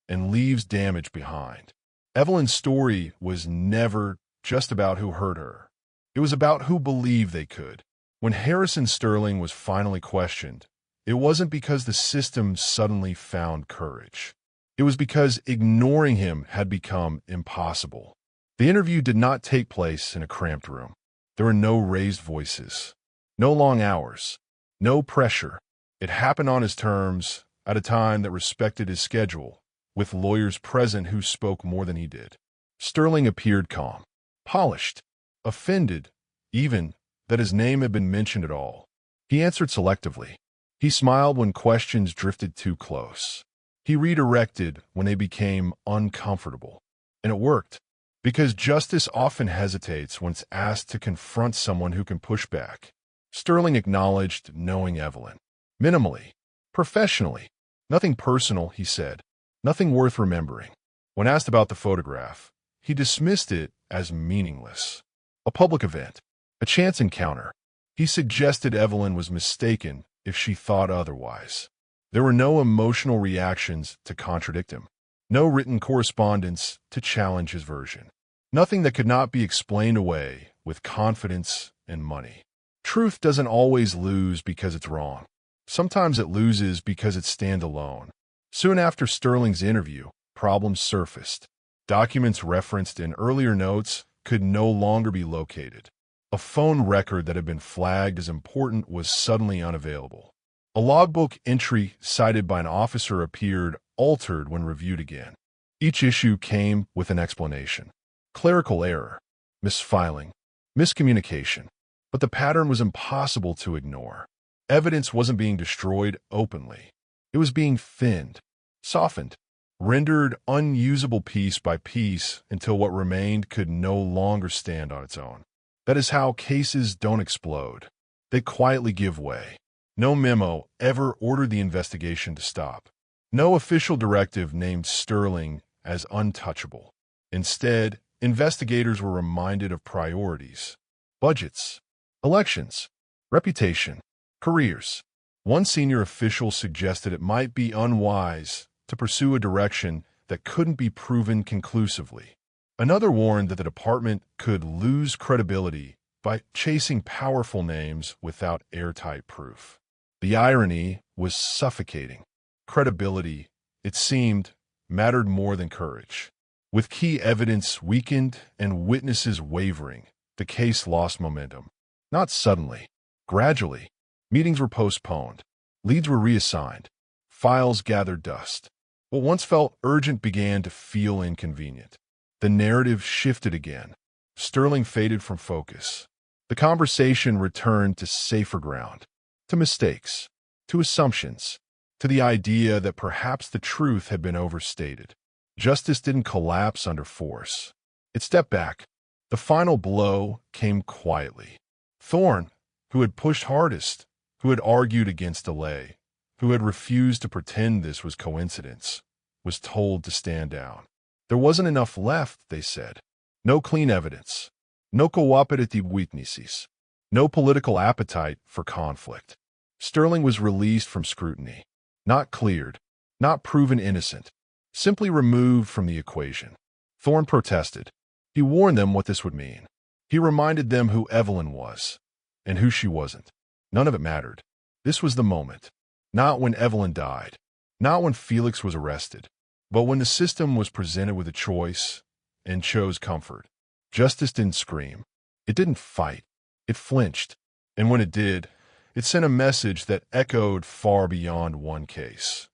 and leaves damage behind. Evelyn's story was never just about who hurt her. It was about who believed they could. When Harrison Sterling was finally questioned, it wasn't because the system suddenly found courage. It was because ignoring him had become impossible. The interview did not take place in a cramped room. There were no raised voices, no long hours, no pressure. It happened on his terms, at a time that respected his schedule, with lawyers present who spoke more than he did. Sterling appeared calm, polished, offended, even, that his name had been mentioned at all. He answered selectively. He smiled when questions drifted too close. He redirected when they became uncomfortable. And it worked, because justice often hesitates when it's asked to confront someone who can push back. Sterling acknowledged knowing Evelyn. Minimally, professionally. Nothing personal, he said. Nothing worth remembering. When asked about the photograph, he dismissed it as meaningless. A public event, a chance encounter. He suggested Evelyn was mistaken if she thought otherwise. There were no emotional reactions to contradict him, no written correspondence to challenge his version. Nothing that could not be explained away with confidence and money. Truth doesn't always lose because it's wrong. Sometimes it loses because it stands alone. Soon after Sterling's interview, problems surfaced. Documents referenced in earlier notes could no longer be located. A phone record that had been flagged as important was suddenly unavailable. A logbook entry cited by an officer appeared altered when reviewed again. Each issue came with an explanation. Clerical error, misfiling, miscommunication. But the pattern was impossible to ignore. Evidence wasn't being destroyed openly. It was being thinned, softened, rendered unusable piece by piece until what remained could no longer stand on its own. That is how cases don't explode. They quietly give way. No memo ever ordered the investigation to stop. No official directive named Sterling as untouchable. Instead, investigators were reminded of priorities, budgets, elections, reputation, careers. One senior official suggested it might be unwise to pursue a direction that couldn't be proven conclusively. Another warned that the department could lose credibility by chasing powerful names without airtight proof. The irony was suffocating. Credibility, it seemed, mattered more than courage. With key evidence weakened and witnesses wavering, the case lost momentum. Not suddenly, gradually. Meetings were postponed. Leads were reassigned. Files gathered dust. What once felt urgent began to feel inconvenient. The narrative shifted again. Sterling faded from focus. The conversation returned to safer ground, to mistakes, to assumptions, to the idea that perhaps the truth had been overstated. Justice didn't collapse under force. It stepped back. The final blow came quietly. Thorne, who had pushed hardest, who had argued against delay, who had refused to pretend this was coincidence, was told to stand down. There wasn't enough left, they said. No clean evidence. No cooperative witnesses. No political appetite for conflict. Sterling was released from scrutiny. Not cleared. Not proven innocent. Simply removed from the equation. Thorne protested. He warned them what this would mean. He reminded them who Evelyn was, and who she wasn't. None of it mattered. This was the moment. Not when Evelyn died. Not when Felix was arrested. But when the system was presented with a choice and chose comfort. Justice didn't scream. It didn't fight. It flinched. And when it did, it sent a message that echoed far beyond one case.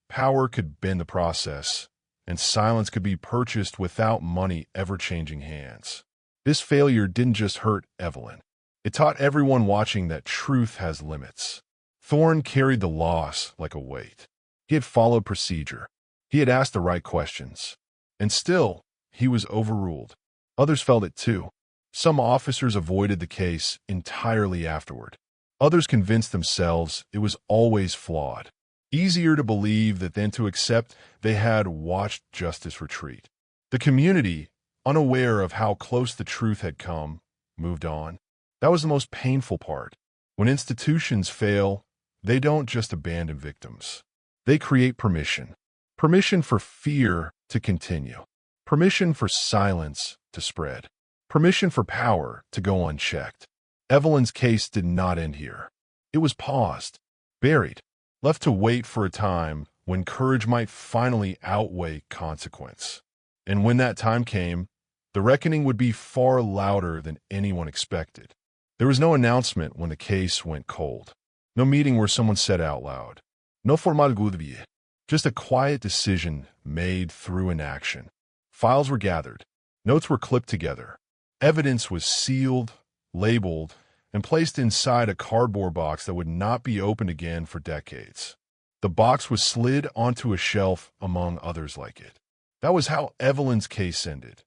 Power could bend the process, and silence could be purchased without money ever changing hands. This failure didn't just hurt Evelyn. It taught everyone watching that truth has limits. Thorne carried the loss like a weight. He had followed procedure. He had asked the right questions. And still, he was overruled. Others felt it too. Some officers avoided the case entirely afterward. Others convinced themselves it was always flawed. Easier to believe that than to accept they had watched justice retreat. The community, unaware of how close the truth had come, moved on. That was the most painful part. When institutions fail, they don't just abandon victims. They create permission. Permission for fear to continue. Permission for silence to spread. Permission for power to go unchecked. Evelyn's case did not end here. It was paused, buried, left to wait for a time when courage might finally outweigh consequence. And when that time came, the reckoning would be far louder than anyone expected. There was no announcement when the case went cold. No meeting where someone said out loud. No formal goodbye. Just a quiet decision made through inaction. Files were gathered. Notes were clipped together. Evidence was sealed, labeled, and placed inside a cardboard box that would not be opened again for decades. The box was slid onto a shelf among others like it. That was how Evelyn's case ended.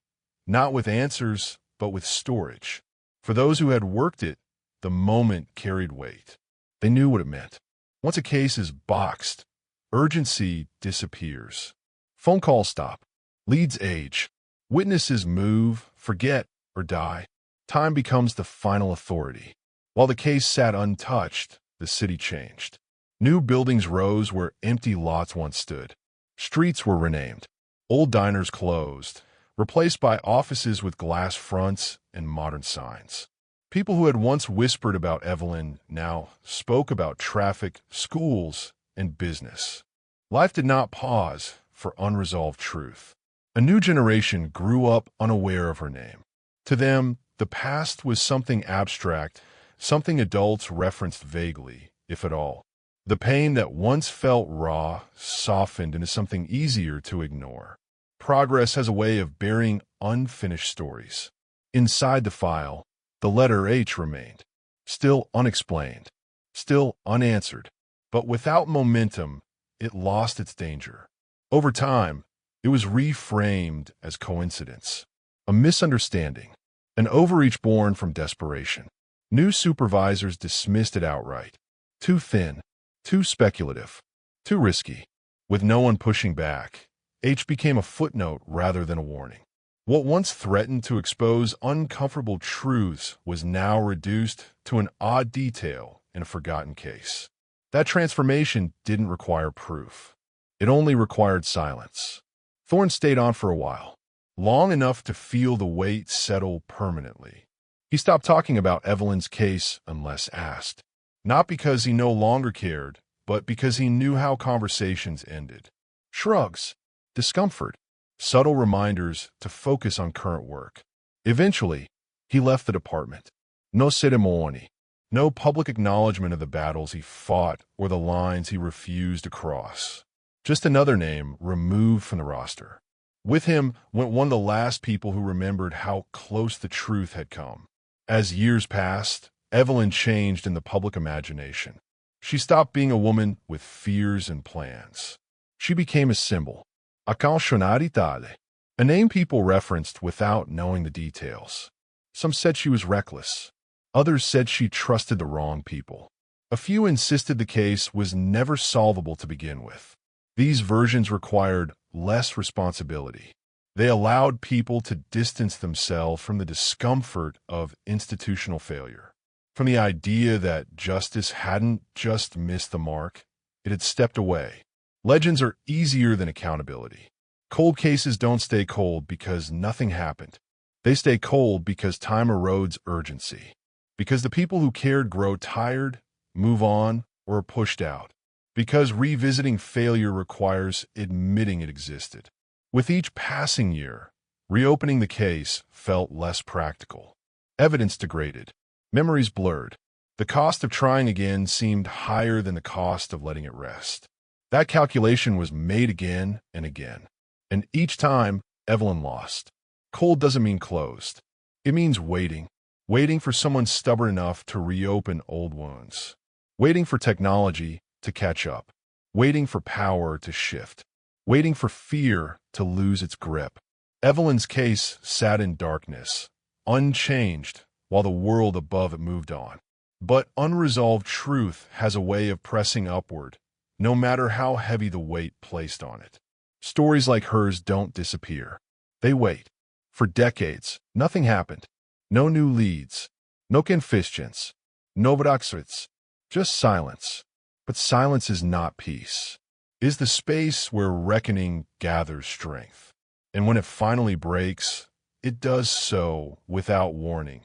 Not with answers, but with storage. For those who had worked it, the moment carried weight. They knew what it meant. Once a case is boxed, urgency disappears. Phone calls stop. Leads age. Witnesses move, forget, or die. Time becomes the final authority. While the case sat untouched, the city changed. New buildings rose where empty lots once stood. Streets were renamed. Old diners closed, replaced by offices with glass fronts and modern signs. People who had once whispered about Evelyn now spoke about traffic, schools, and business. Life did not pause for unresolved truth. A new generation grew up unaware of her name. To them, the past was something abstract, something adults referenced vaguely, if at all. The pain that once felt raw softened into something easier to ignore. Progress has a way of burying unfinished stories. Inside the file, the letter H remained, still unexplained, still unanswered. But without momentum, it lost its danger. Over time, it was reframed as coincidence, a misunderstanding, an overreach born from desperation. New supervisors dismissed it outright. Too thin, too speculative, too risky. With no one pushing back, H became a footnote rather than a warning. What once threatened to expose uncomfortable truths was now reduced to an odd detail in a forgotten case. That transformation didn't require proof. It only required silence. Thorne stayed on for a while, long enough to feel the weight settle permanently. He stopped talking about Evelyn's case unless asked, not because he no longer cared, but because he knew how conversations ended. Shrugs, discomfort, subtle reminders to focus on current work. Eventually, he left the department. No ceremony, no public acknowledgement of the battles he fought or the lines he refused to cross. Just another name removed from the roster. With him went one of the last people who remembered how close the truth had come. As years passed, Evelyn changed in the public imagination. She stopped being a woman with fears and plans. She became a symbol, a cautionare, a name people referenced without knowing the details. Some said she was reckless. Others said she trusted the wrong people. A few insisted the case was never solvable to begin with. These versions required less responsibility. They allowed people to distance themselves from the discomfort of institutional failure, from the idea that justice hadn't just missed the mark, it had stepped away. Legends are easier than accountability. Cold cases don't stay cold because nothing happened. They stay cold because time erodes urgency, because the people who cared grow tired, move on, or are pushed out, because revisiting failure requires admitting it existed. With each passing year, reopening the case felt less practical. Evidence degraded. Memories blurred. The cost of trying again seemed higher than the cost of letting it rest. That calculation was made again and again. And each time, Evelyn lost. Cold doesn't mean closed. It means waiting. Waiting for someone stubborn enough to reopen old wounds. Waiting for technology to catch up. Waiting for power to shift. Waiting for fear to lose its grip. Evelyn's case sat in darkness, unchanged, while the world above it moved on. But unresolved truth has a way of pressing upward, no matter how heavy the weight placed on it. Stories like hers don't disappear. They wait. For decades, nothing happened. No new leads, no confessions, no verdict, just silence. But silence is not peace. It is the space where reckoning gathers strength. And when it finally breaks, it does so without warning,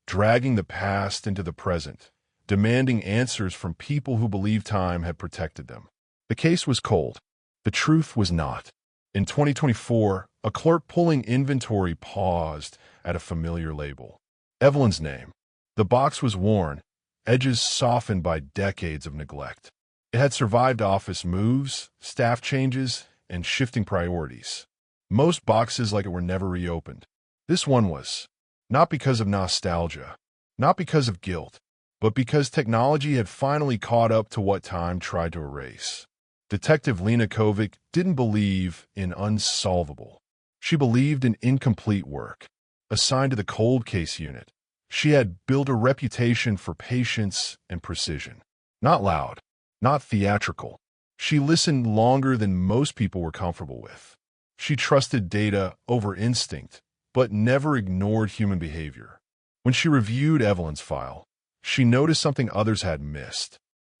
dragging the past into the present, demanding answers from people who believed time had protected them. The case was cold. The truth was not. In 2024, a clerk pulling inventory paused at a familiar label. Evelyn's name. The box was worn, edges softened by decades of neglect. It had survived office moves, staff changes, and shifting priorities. Most boxes like it were never reopened. This one was. Not because of nostalgia, not because of guilt, but because technology had finally caught up to what time tried to erase. Detective Lena Kovic didn't believe in unsolvable. She believed in incomplete work. Assigned to the cold case unit, she had built a reputation for patience and precision. Not loud, not theatrical. She listened longer than most people were comfortable with. She trusted data over instinct, but never ignored human behavior. When she reviewed Evelyn's file, she noticed something others had missed.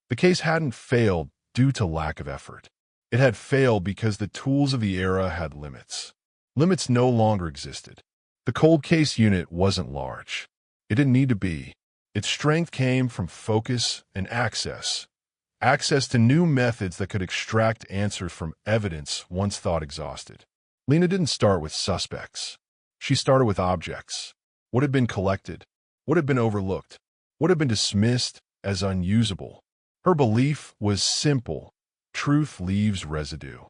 The case hadn't failed due to lack of effort. It had failed because the tools of the era had limits. Limits no longer existed. The cold case unit wasn't large. It didn't need to be. Its strength came from focus and access. Access to new methods that could extract answers from evidence once thought exhausted. Lena didn't start with suspects. She started with objects. What had been collected? What had been overlooked? What had been dismissed as unusable? Her belief was simple. Truth leaves residue.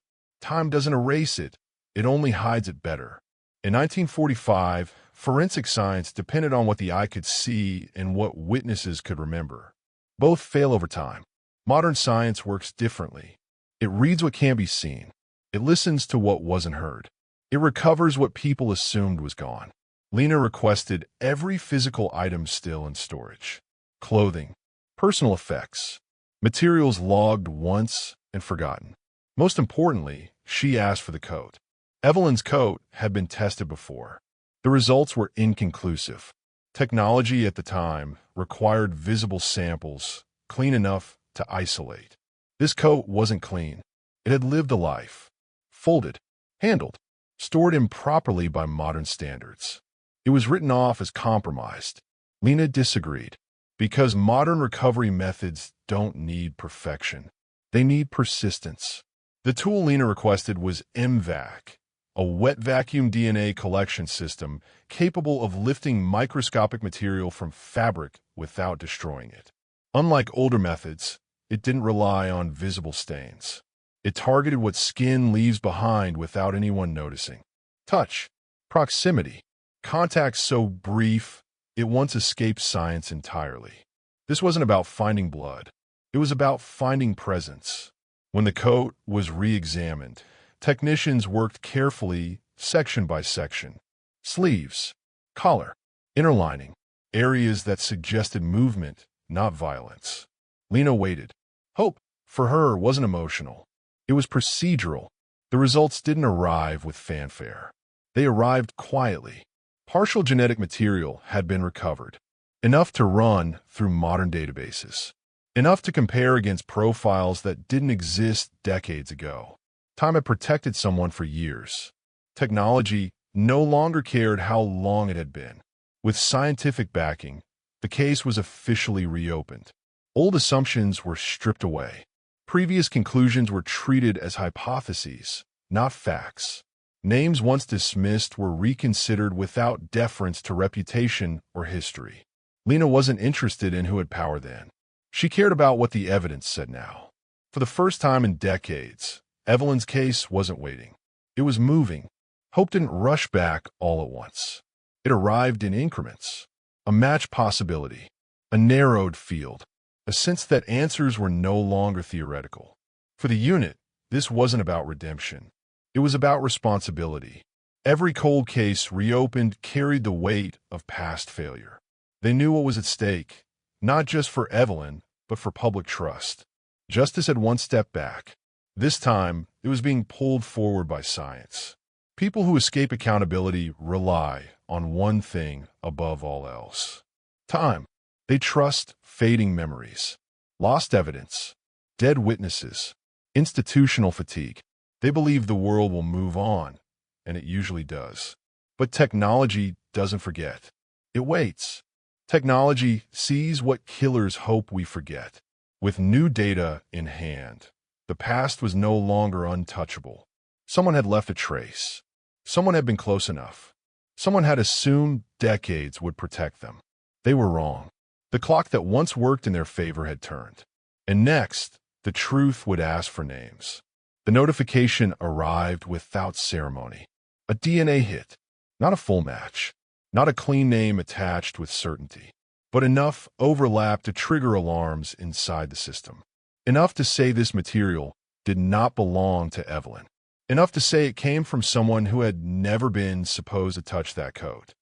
Time doesn't erase it. It only hides it better. In 1945, forensic science depended on what the eye could see and what witnesses could remember. Both fail over time. Modern science works differently. It reads what can't be seen. It listens to what wasn't heard. It recovers what people assumed was gone. Lena requested every physical item still in storage. Clothing, personal effects, materials logged once and forgotten. Most importantly, she asked for the coat. Evelyn's coat had been tested before. The results were inconclusive. Technology at the time required visible samples, clean enough to isolate. This coat wasn't clean. It had lived a life. Folded, handled, stored improperly by modern standards. It was written off as compromised. Lena disagreed. Because modern recovery methods don't need perfection. They need persistence. The tool Lena requested was MVAC, a wet vacuum DNA collection system capable of lifting microscopic material from fabric without destroying it. Unlike older methods, it didn't rely on visible stains. It targeted what skin leaves behind without anyone noticing. Touch, proximity, contact so brief, it once escaped science entirely. This wasn't about finding blood. It was about finding presence. When the coat was re-examined, technicians worked carefully, section by section. Sleeves, collar, inner lining, areas that suggested movement, not violence. Lena waited. Hope, for her, wasn't emotional. It was procedural. The results didn't arrive with fanfare. They arrived quietly. Partial genetic material had been recovered. Enough to run through modern databases. Enough to compare against profiles that didn't exist decades ago. Time had protected someone for years. Technology no longer cared how long it had been. With scientific backing, the case was officially reopened. Old assumptions were stripped away. Previous conclusions were treated as hypotheses, not facts. Names once dismissed were reconsidered without deference to reputation or history. Lena wasn't interested in who had power then. She cared about what the evidence said now. For the first time in decades, Evelyn's case wasn't waiting. It was moving. Hope didn't rush back all at once. It arrived in increments. A match possibility, a narrowed field, a sense that answers were no longer theoretical. For the unit, this wasn't about redemption. It was about responsibility. Every cold case reopened carried the weight of past failure. They knew what was at stake, not just for Evelyn, but for public trust. Justice had one step back. This time, it was being pulled forward by science. People who escape accountability rely on one thing above all else. Time. They trust fading memories, lost evidence, dead witnesses, institutional fatigue. They believe the world will move on, and it usually does. But technology doesn't forget. It waits. Technology sees what killers hope we forget. With new data in hand, the past was no longer untouchable. Someone had left a trace. Someone had been close enough. Someone had assumed decades would protect them. They were wrong. The clock that once worked in their favor had turned. And next, the truth would ask for names. The notification arrived without ceremony. A DNA hit, not a full match, not a clean name attached with certainty, but enough overlap to trigger alarms inside the system. Enough to say this material did not belong to Evelyn. Enough to say it came from someone who had never been supposed to touch that coat.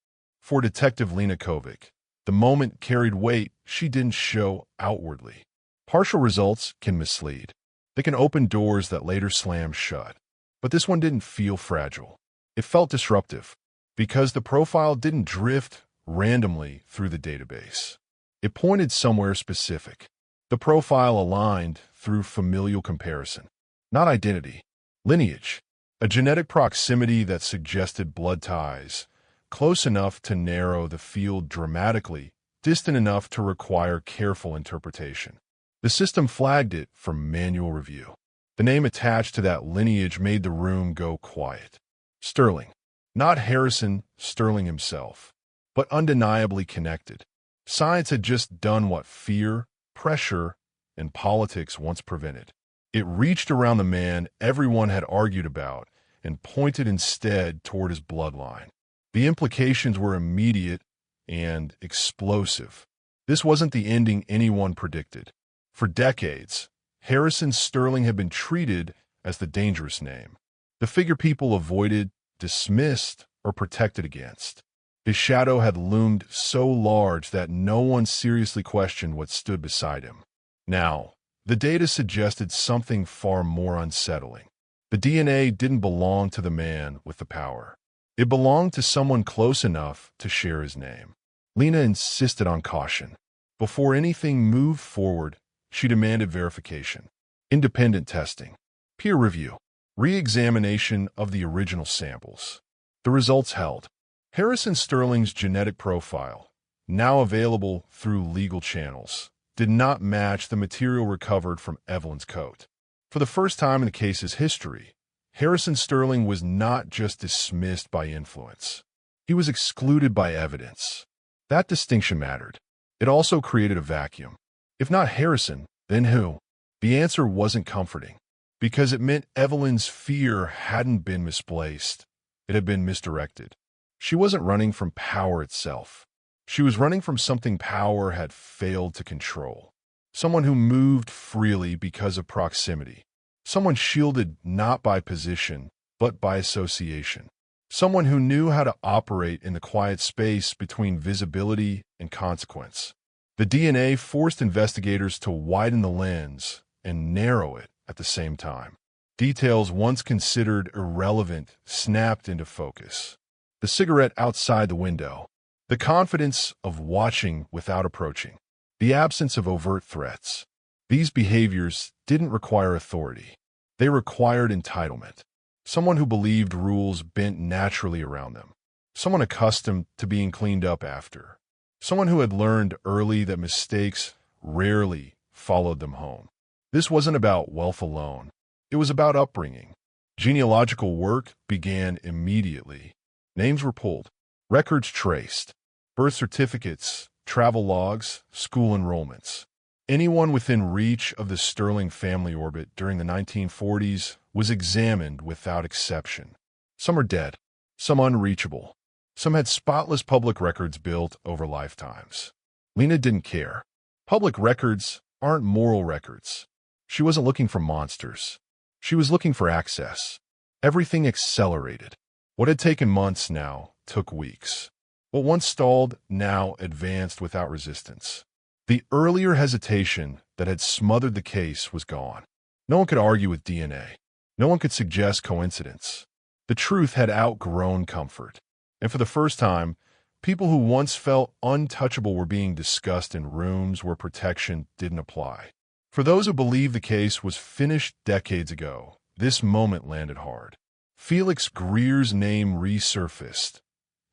For Detective Lena Kovic, the moment carried weight she didn't show outwardly. Partial results can mislead. They can open doors that later slam shut. But this one didn't feel fragile. It felt disruptive, because the profile didn't drift randomly through the database. It pointed somewhere specific. The profile aligned through familial comparison, not identity. Lineage, a genetic proximity that suggested blood ties, close enough to narrow the field dramatically, distant enough to require careful interpretation. The system flagged it for manual review. The name attached to that lineage made the room go quiet. Sterling. Not Harrison Sterling himself, but undeniably connected. Science had just done what fear, pressure, and politics once prevented. It reached around the man everyone had argued about and pointed instead toward his bloodline. The implications were immediate and explosive. This wasn't the ending anyone predicted. For decades, Harrison Sterling had been treated as the dangerous name, the figure people avoided, dismissed, or protected against. His shadow had loomed so large that no one seriously questioned what stood beside him. Now, the data suggested something far more unsettling. The DNA didn't belong to the man with the power. It belonged to someone close enough to share his name. Lena insisted on caution. Before anything moved forward, she demanded verification, independent testing, peer review, re-examination of the original samples. The results held. Harrison Sterling's genetic profile, now available through legal channels, did not match the material recovered from Evelyn's coat. For the first time in the case's history, Harrison Sterling was not just dismissed by influence. He was excluded by evidence. That distinction mattered. It also created a vacuum. If not Harrison, then who? The answer wasn't comforting, because it meant Evelyn's fear hadn't been misplaced. It had been misdirected. She wasn't running from power itself. She was running from something power had failed to control. Someone who moved freely because of proximity. Someone shielded not by position, but by association. Someone who knew how to operate in the quiet space between visibility and consequence. The DNA forced investigators to widen the lens and narrow it at the same time. Details once considered irrelevant snapped into focus. The cigarette outside the window. The confidence of watching without approaching. The absence of overt threats. These behaviors didn't require authority. They required entitlement. Someone who believed rules bent naturally around them. Someone accustomed to being cleaned up after. Someone who had learned early that mistakes rarely followed them home. This wasn't about wealth alone. It was about upbringing. Genealogical work began immediately. Names were pulled, records traced, birth certificates, travel logs, school enrollments. Anyone within reach of the Sterling family orbit during the 1940s was examined without exception. Some are dead, some unreachable. Some had spotless public records built over lifetimes. Lena didn't care. Public records aren't moral records. She wasn't looking for monsters. She was looking for access. Everything accelerated. What had taken months now took weeks. What once stalled now advanced without resistance. The earlier hesitation that had smothered the case was gone. No one could argue with DNA. No one could suggest coincidence. The truth had outgrown comfort. And for the first time, people who once felt untouchable were being discussed in rooms where protection didn't apply. For those who believed the case was finished decades ago, this moment landed hard. Felix Greer's name resurfaced,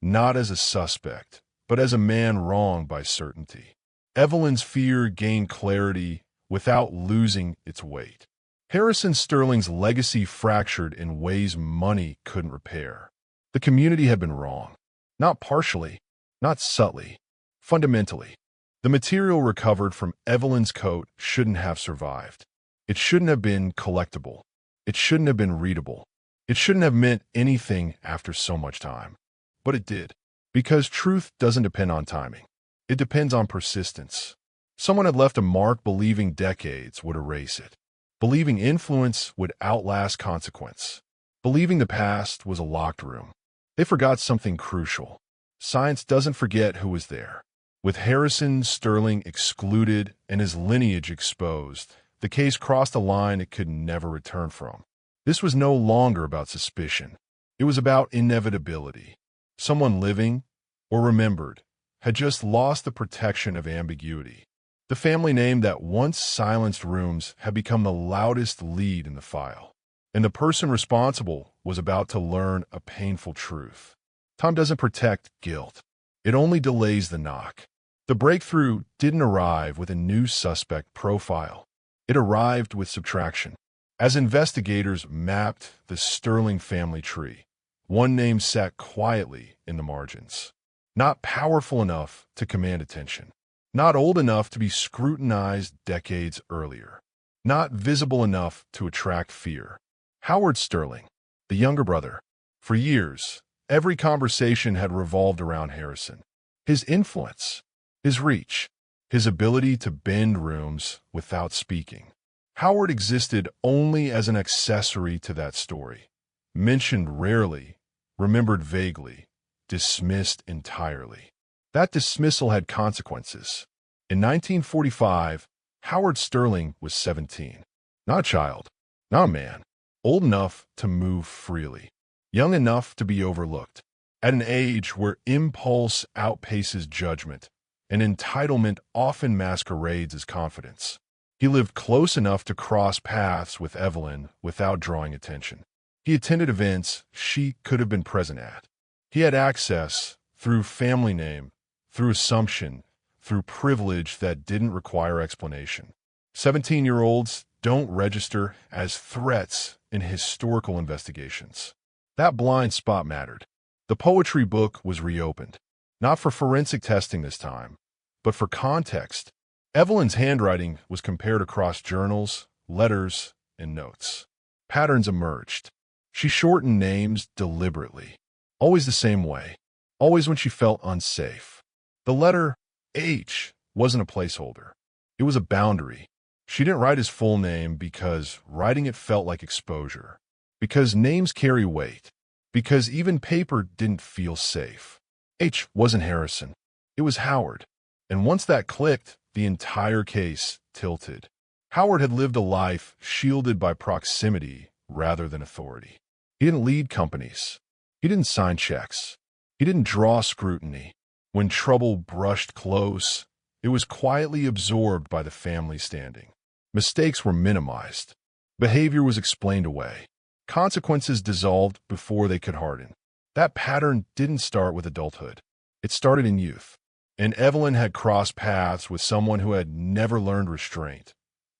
not as a suspect, but as a man wronged by certainty. Evelyn's fear gained clarity without losing its weight. Harrison Sterling's legacy fractured in ways money couldn't repair. The community had been wrong. Not partially, not subtly, fundamentally. The material recovered from Evelyn's coat shouldn't have survived. It shouldn't have been collectible. It shouldn't have been readable. It shouldn't have meant anything after so much time. But it did. Because truth doesn't depend on timing. It depends on persistence. Someone had left a mark believing decades would erase it. Believing influence would outlast consequence. Believing the past was a locked room. They forgot something crucial. Science doesn't forget who was there. With Harrison Sterling excluded and his lineage exposed, the case crossed a line it could never return from. This was no longer about suspicion. It was about inevitability. Someone living, or remembered, had just lost the protection of ambiguity. The family name that once silenced rooms had become the loudest lead in the file. And the person responsible was about to learn a painful truth. Time doesn't protect guilt. It only delays the knock. The breakthrough didn't arrive with a new suspect profile. It arrived with subtraction. As investigators mapped the Sterling family tree, one name sat quietly in the margins. Not powerful enough to command attention. Not old enough to be scrutinized decades earlier. Not visible enough to attract fear. Howard Sterling, the younger brother. For years, every conversation had revolved around Harrison. His influence, his reach, his ability to bend rooms without speaking. Howard existed only as an accessory to that story. Mentioned rarely, remembered vaguely, dismissed entirely. That dismissal had consequences. In 1945, Howard Sterling was 17. Not a child, not a man. Old enough to move freely. Young enough to be overlooked. At an age where impulse outpaces judgment, and entitlement often masquerades as confidence. He lived close enough to cross paths with Evelyn without drawing attention. He attended events she could have been present at. He had access, through family name, through assumption, through privilege that didn't require explanation. 17-year-olds don't register as threats in historical investigations. That blind spot mattered. The poetry book was reopened, not for forensic testing this time, but for context. Evelyn's handwriting was compared across journals, letters, and notes. Patterns emerged. She shortened names deliberately, always the same way, always when she felt unsafe. The letter H wasn't a placeholder. It was a boundary. She didn't write his full name because writing it felt like exposure. Because names carry weight. Because even paper didn't feel safe. H wasn't Harrison. It was Howard. And once that clicked, the entire case tilted. Howard had lived a life shielded by proximity rather than authority. He didn't lead companies. He didn't sign checks. He didn't draw scrutiny. When trouble brushed close, it was quietly absorbed by the family standing. Mistakes were minimized. Behavior was explained away. Consequences dissolved before they could harden. That pattern didn't start with adulthood. It started in youth. And Evelyn had crossed paths with someone who had never learned restraint,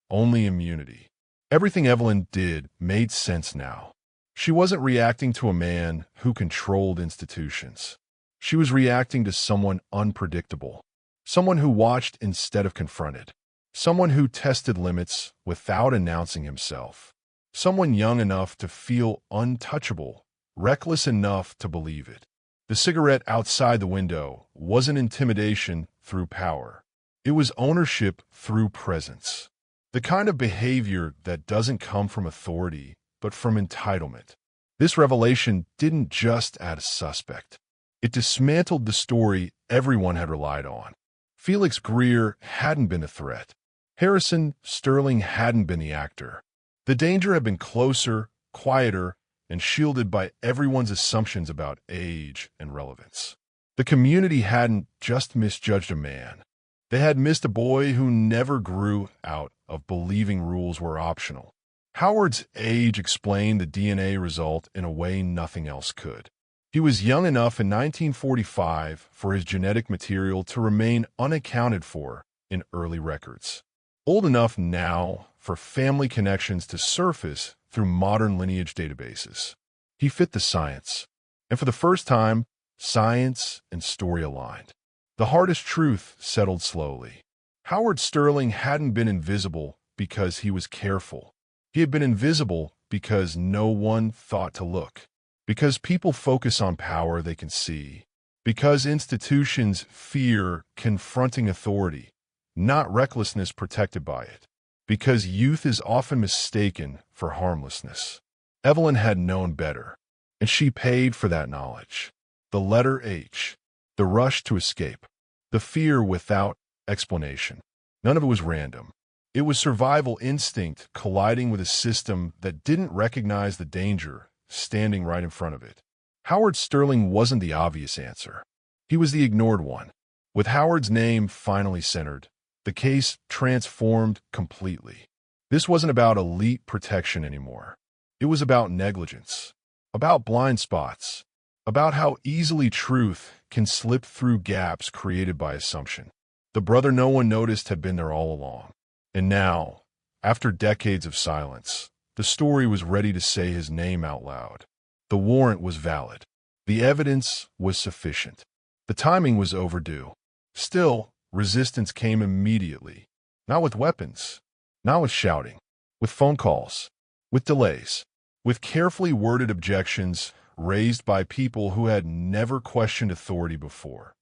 only immunity. Everything Evelyn did made sense now. She wasn't reacting to a man who controlled institutions. She was reacting to someone unpredictable, someone who watched instead of confronted, someone who tested limits without announcing himself, someone young enough to feel untouchable, reckless enough to believe it. The cigarette outside the window wasn't intimidation through power. It was ownership through presence. The kind of behavior that doesn't come from authority, but from entitlement. This revelation didn't just add a suspect. It dismantled the story everyone had relied on. Felix Greer hadn't been a threat. Harrison Sterling hadn't been the actor. The danger had been closer, quieter, and shielded by everyone's assumptions about age and relevance. The community hadn't just misjudged a man. They had missed a boy who never grew out of believing rules were optional. Howard's age explained the DNA result in a way nothing else could. He was young enough in 1945 for his genetic material to remain unaccounted for in early records. Old enough now for family connections to surface through modern lineage databases. He fit the science. And for the first time, science and story aligned. The hardest truth settled slowly. Howard Sterling hadn't been invisible because he was careful. He had been invisible because no one thought to look. Because people focus on power they can see. Because institutions fear confronting authority, not recklessness protected by it. Because youth is often mistaken for harmlessness. Evelyn had known better, and she paid for that knowledge. The letter H, the rush to escape, the fear without explanation. None of it was random. It was survival instinct colliding with a system that didn't recognize the danger standing right in front of it. Howard Sterling wasn't the obvious answer. He was the ignored one. With Howard's name finally centered, the case transformed completely. This wasn't about elite protection anymore. It was about negligence, about blind spots, about how easily truth can slip through gaps created by assumption. The brother no one noticed had been there all along. And now, after decades of silence, the story was ready to say his name out loud. The warrant was valid. The evidence was sufficient. The timing was overdue. Still, resistance came immediately. Not with weapons, not with shouting, with phone calls, with delays, with carefully worded objections raised by people who had never questioned authority before,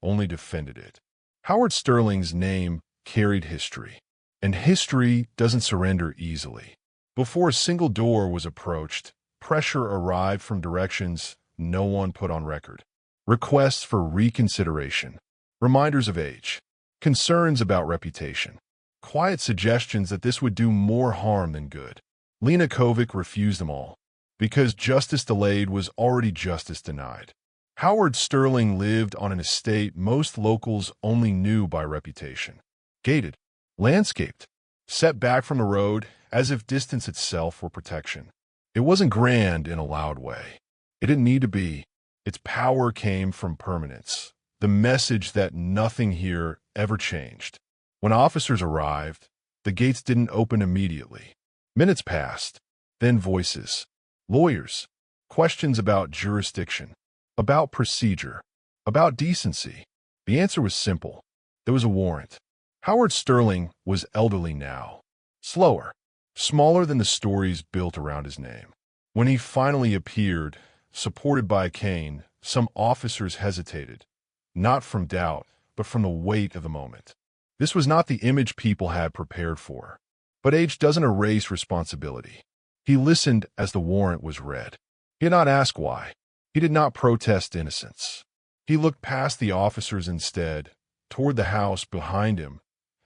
only defended it. Howard Sterling's name carried history, and history doesn't surrender easily. Before a single door was approached, pressure arrived from directions no one put on record. Requests for reconsideration, reminders of age, concerns about reputation, quiet suggestions that this would do more harm than good. Lena Kovic refused them all, because justice delayed was already justice denied. Howard Sterling lived on an estate most locals only knew by reputation. Gated, landscaped, set back from the road as if distance itself were protection. It wasn't grand in a loud way. It didn't need to be. Its power came from permanence, the message that nothing here ever changed. When officers arrived, the gates didn't open immediately. Minutes passed, then voices, lawyers, questions about jurisdiction, about procedure, about decency. The answer was simple. There was a warrant. Howard Sterling was elderly now, slower, smaller than the stories built around his name. When he finally appeared, supported by a cane, some officers hesitated, not from doubt, but from the weight of the moment. This was not the image people had prepared for. But age doesn't erase responsibility. He listened as the warrant was read. He did not ask why. He did not protest innocence. He looked past the officers instead, toward the house behind him,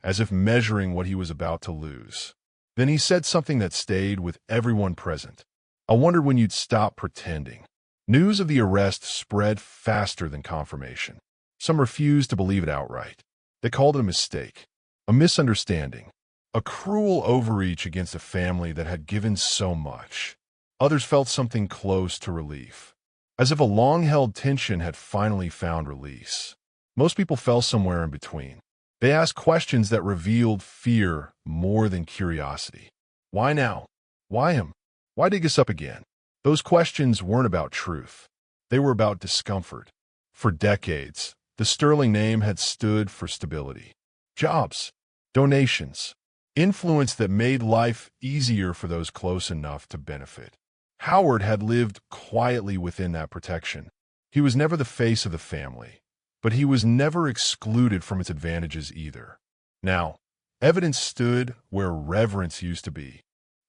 as if measuring what he was about to lose. Then he said something that stayed with everyone present. "I wondered when you'd stop pretending." News of the arrest spread faster than confirmation. Some refused to believe it outright. They called it a mistake, a misunderstanding, a cruel overreach against a family that had given so much. Others felt something close to relief, as if a long-held tension had finally found release. Most people fell somewhere in between. They asked questions that revealed fear more than curiosity. Why now? Why him? Why dig us up again? Those questions weren't about truth. They were about discomfort. For decades, the Sterling name had stood for stability. Jobs, donations, influence that made life easier for those close enough to benefit. Howard had lived quietly within that protection. He was never the face of the family, but he was never excluded from its advantages either. Now, evidence stood where reverence used to be.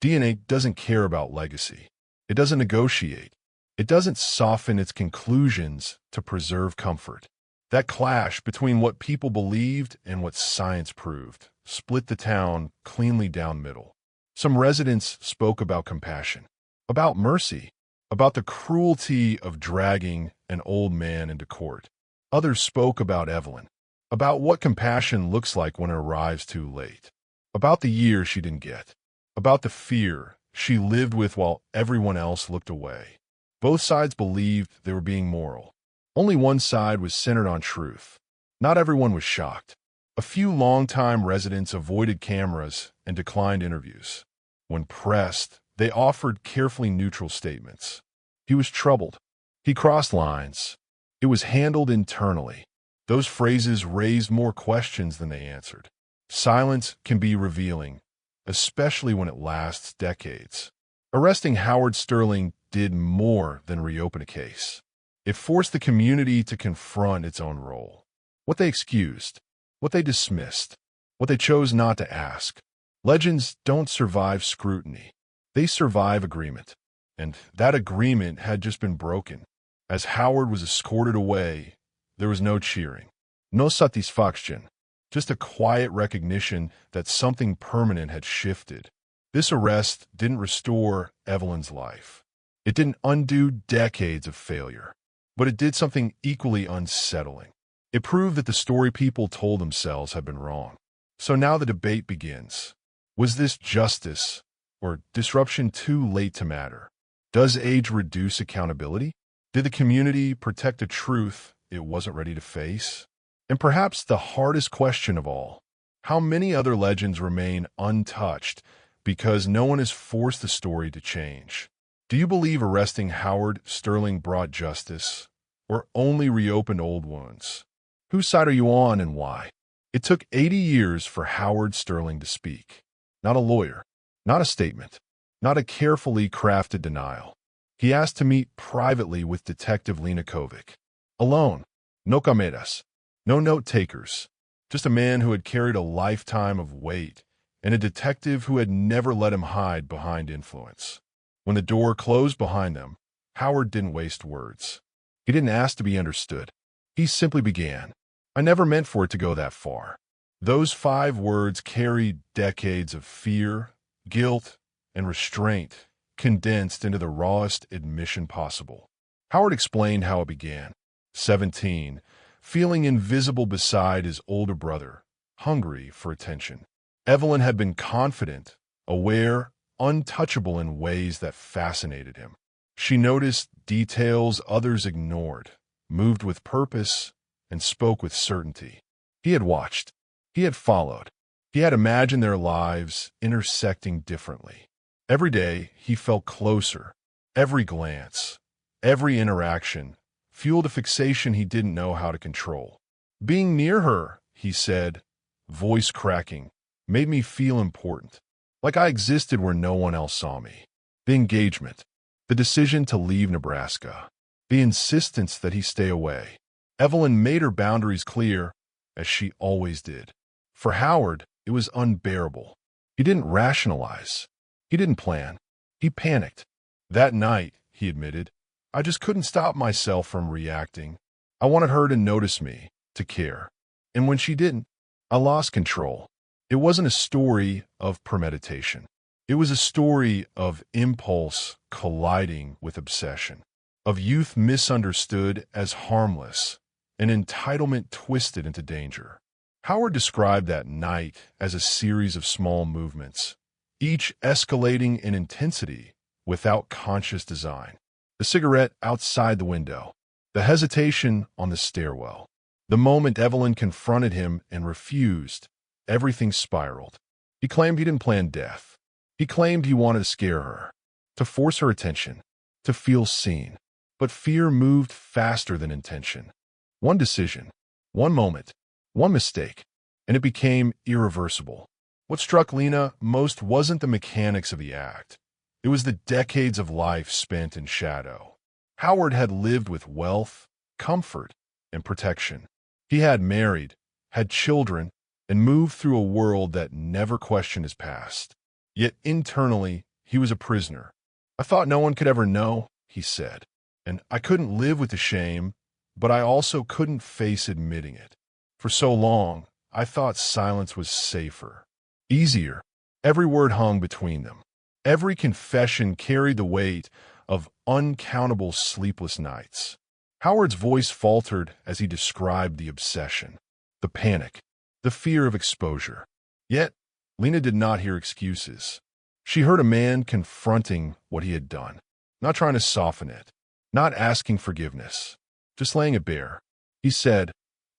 DNA doesn't care about legacy. It doesn't negotiate. It doesn't soften its conclusions to preserve comfort. That clash between what people believed and what science proved split the town cleanly down middle. Some residents spoke about compassion, about mercy, about the cruelty of dragging an old man into court. Others spoke about Evelyn, about what compassion looks like when it arrives too late, about the years she didn't get, about the fear she lived with while everyone else looked away. Both sides believed they were being moral. Only one side was centered on truth. Not everyone was shocked. A few longtime residents avoided cameras and declined interviews. When pressed, they offered carefully neutral statements. He was troubled. He crossed lines. It was handled internally. Those phrases raised more questions than they answered. Silence can be revealing, especially when it lasts decades. Arresting Howard Sterling did more than reopen a case. It forced the community to confront its own role. What they excused, what they dismissed, what they chose not to ask. Legends don't survive scrutiny. They survive agreement. And that agreement had just been broken. As Howard was escorted away, there was no cheering, no satisfaction, just a quiet recognition that something permanent had shifted. This arrest didn't restore Evelyn's life. It didn't undo decades of failure, but it did something equally unsettling. It proved that the story people told themselves had been wrong. So now the debate begins. Was this justice or disruption too late to matter? Does age reduce accountability? Did the community protect a truth it wasn't ready to face? And perhaps the hardest question of all, how many other legends remain untouched because no one has forced the story to change? Do you believe arresting Howard Sterling brought justice, or only reopened old wounds? Whose side are you on and why? It took 80 years for Howard Sterling to speak. Not a lawyer, not a statement, not a carefully crafted denial. He asked to meet privately with Detective Lena Kovic. Alone, no cameras, no note-takers, just a man who had carried a lifetime of weight and a detective who had never let him hide behind influence. When the door closed behind them, Howard didn't waste words. He didn't ask to be understood. He simply began. I never meant for it to go that far. Those 5 words carried decades of fear, guilt, and restraint condensed into the rawest admission possible. Howard explained how it began. 17, feeling invisible beside his older brother, hungry for attention. Evelyn had been confident, aware, untouchable in ways that fascinated him. She noticed details others ignored, moved with purpose, and spoke with certainty. He had watched. He had followed. He had imagined their lives intersecting differently. Every day, he felt closer. Every glance, every interaction, fueled a fixation he didn't know how to control. Being near her, he said, voice cracking, made me feel important, like I existed where no one else saw me. The engagement, the decision to leave Nebraska, the insistence that he stay away. Evelyn made her boundaries clear, as she always did. For Howard, it was unbearable. He didn't rationalize. He didn't plan. He panicked. That night, he admitted, I just couldn't stop myself from reacting. I wanted her to notice me, to care. And when she didn't, I lost control. It wasn't a story of premeditation. It was a story of impulse colliding with obsession, of youth misunderstood as harmless, and entitlement twisted into danger. Howard described that night as a series of small movements, each escalating in intensity without conscious design. The cigarette outside the window, the hesitation on the stairwell. The moment Evelyn confronted him and refused, everything spiraled. He claimed he didn't plan death. He claimed he wanted to scare her, to force her attention, to feel seen. But fear moved faster than intention. One decision, one moment, one mistake, and it became irreversible. What struck Lena most wasn't the mechanics of the act. It was the decades of life spent in shadow. Howard had lived with wealth, comfort, and protection. He had married, had children, and moved through a world that never questioned his past. Yet internally, he was a prisoner. I thought no one could ever know, he said. And I couldn't live with the shame, but I also couldn't face admitting it. For so long, I thought silence was safer, easier. Every word hung between them. Every confession carried the weight of uncountable sleepless nights. Howard's voice faltered as he described the obsession, the panic, the fear of exposure. Yet, Lena did not hear excuses. She heard a man confronting what he had done, not trying to soften it, not asking forgiveness, just laying it bare. He said,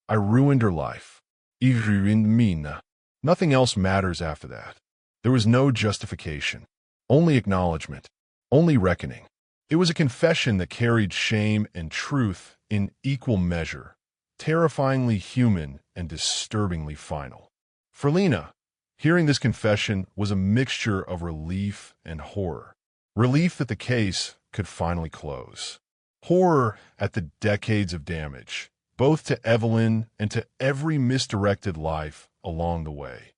I ruined her life. I ruined Mina. Nothing else matters after that. There was no justification, only acknowledgement, only reckoning. It was a confession that carried shame and truth in equal measure, terrifyingly human and disturbingly final. For Lena, hearing this confession was a mixture of relief and horror. Relief that the case could finally close. Horror at the decades of damage, both to Evelyn and to every misdirected life along the way.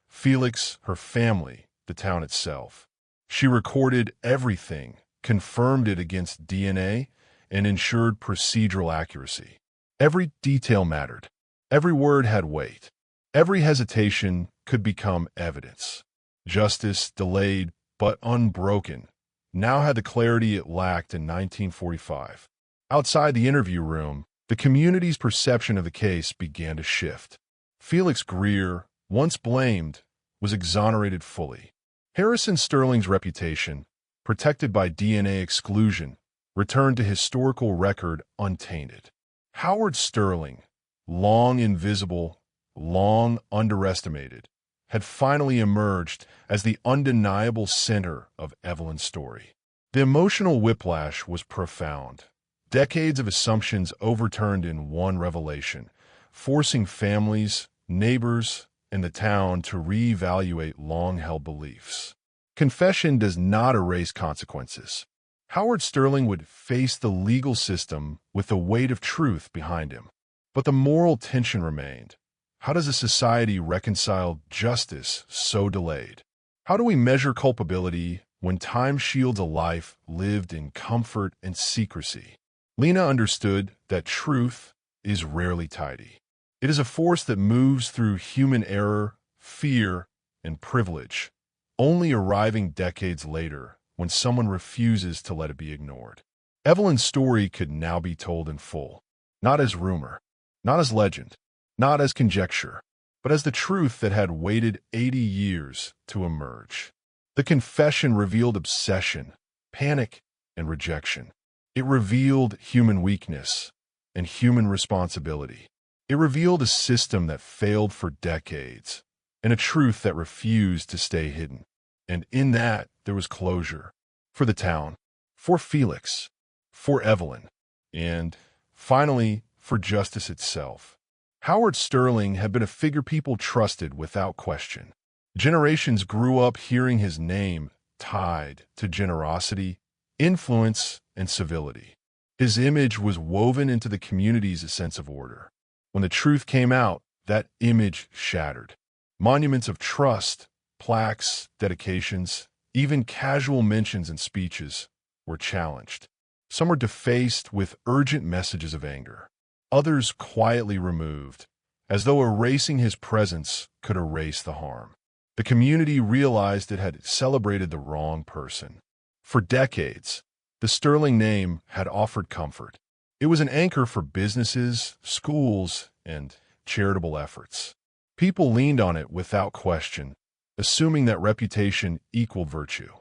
Felix, her family, the town itself. She recorded everything, confirmed it against DNA, and ensured procedural accuracy. Every detail mattered. Every word had weight. Every hesitation could become evidence. Justice, delayed but unbroken, now had the clarity it lacked in 1945. Outside the interview room, the community's perception of the case began to shift. Felix Greer, once blamed, was exonerated fully. Harrison Sterling's reputation, protected by DNA exclusion, returned to historical record untainted. Howard Sterling, long invisible, long underestimated, had finally emerged as the undeniable center of Evelyn's story. The emotional whiplash was profound. Decades of assumptions overturned in one revelation, forcing families, neighbors, and the town to reevaluate long-held beliefs. Confession does not erase consequences. Howard Sterling would face the legal system with the weight of truth behind him. But the moral tension remained. How does a society reconcile justice so delayed? How do we measure culpability when time shields a life lived in comfort and secrecy? Lena understood that truth is rarely tidy. It is a force that moves through human error, fear, and privilege, only arriving decades later when someone refuses to let it be ignored. Evelyn's story could now be told in full, not as rumor, not as legend, not as conjecture, but as the truth that had waited 80 years to emerge. The confession revealed obsession, panic, and rejection. It revealed human weakness and human responsibility. It revealed a system that failed for decades and a truth that refused to stay hidden. And in that, there was closure for the town, for Felix, for Evelyn, and finally, for justice itself. Howard Sterling had been a figure people trusted without question. Generations grew up hearing his name tied to generosity, influence, and civility. His image was woven into the community's sense of order. When the truth came out, that image shattered. Monuments of trust, plaques, dedications, even casual mentions and speeches were challenged. Some were defaced with urgent messages of anger. Others quietly removed, as though erasing his presence could erase the harm. The community realized it had celebrated the wrong person. For decades, the Sterling name had offered comfort. It was an anchor for businesses, schools, and charitable efforts. People leaned on it without question, assuming that reputation equaled virtue.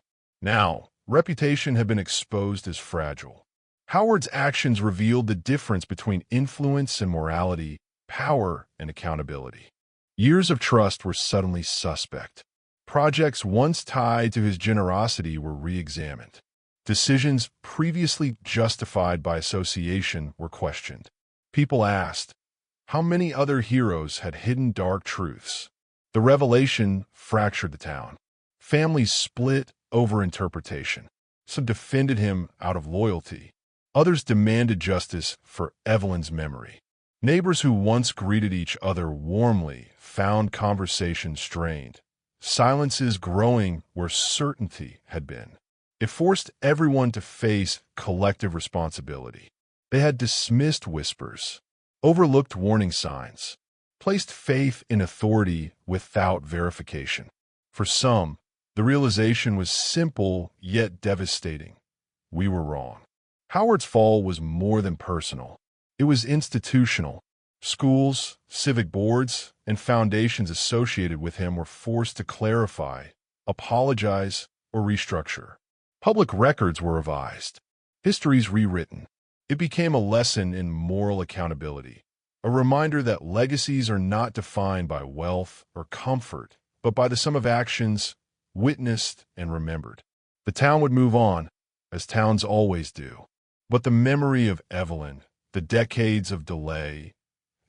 Now, reputation had been exposed as fragile. Howard's actions revealed the difference between influence and morality, power and accountability. Years of trust were suddenly suspect. Projects once tied to his generosity were re-examined. Decisions previously justified by association were questioned. People asked, how many other heroes had hidden dark truths? The revelation fractured the town. Families split over interpretation. Some defended him out of loyalty. Others demanded justice for Evelyn's memory. Neighbors who once greeted each other warmly found conversations strained. Silences growing where certainty had been. It forced everyone to face collective responsibility. They had dismissed whispers, overlooked warning signs, placed faith in authority without verification. For some, the realization was simple yet devastating. We were wrong. Howard's fall was more than personal. It was institutional. Schools, civic boards, and foundations associated with him were forced to clarify, apologize, or restructure. Public records were revised. Histories rewritten. It became a lesson in moral accountability, a reminder that legacies are not defined by wealth or comfort, but by the sum of actions witnessed and remembered. The town would move on, as towns always do. But the memory of Evelyn, the decades of delay,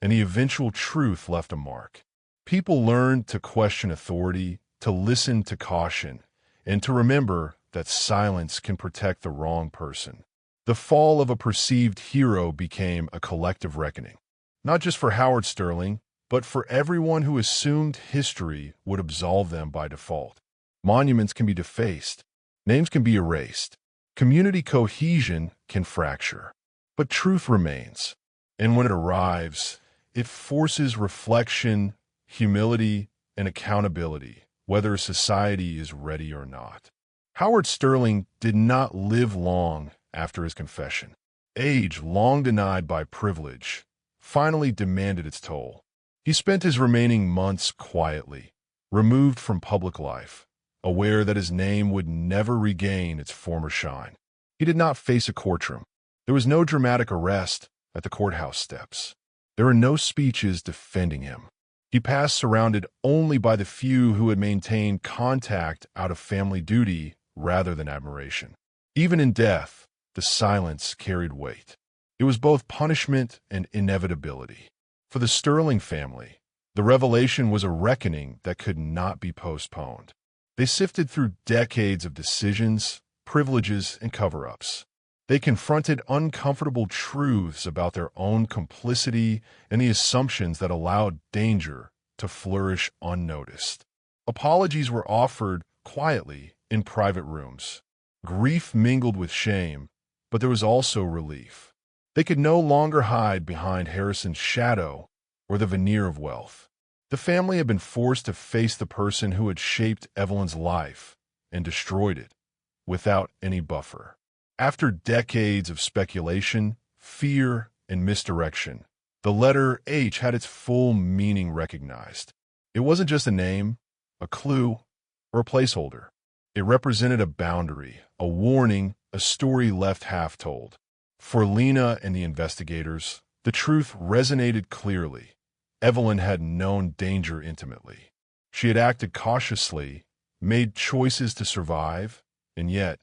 and the eventual truth left a mark. People learned to question authority, to listen to caution, and to remember that silence can protect the wrong person. The fall of a perceived hero became a collective reckoning, not just for Howard Sterling, but for everyone who assumed history would absolve them by default. Monuments can be defaced, names can be erased, community cohesion can fracture, but truth remains. And when it arrives, it forces reflection, humility, and accountability, whether society is ready or not. Howard Sterling did not live long after his confession. Age, long denied by privilege, finally demanded its toll. He spent his remaining months quietly, removed from public life, aware that his name would never regain its former shine. He did not face a courtroom. There was no dramatic arrest at the courthouse steps. There were no speeches defending him. He passed surrounded only by the few who had maintained contact out of family duty rather than admiration. Even in death, the silence carried weight. It was both punishment and inevitability. For the Sterling family, the revelation was a reckoning that could not be postponed. They sifted through decades of decisions, privileges, and cover-ups. They confronted uncomfortable truths about their own complicity and the assumptions that allowed danger to flourish unnoticed. Apologies were offered quietly in private rooms. Grief mingled with shame, but there was also relief. They could no longer hide behind Harrison's shadow or the veneer of wealth. The family had been forced to face the person who had shaped Evelyn's life and destroyed it without any buffer. After decades of speculation, fear, and misdirection, the letter H had its full meaning recognized. It wasn't just a name, a clue, or a placeholder. It represented a boundary, a warning, a story left half-told. For Lena and the investigators, the truth resonated clearly. Evelyn had known danger intimately. She had acted cautiously, made choices to survive, and yet,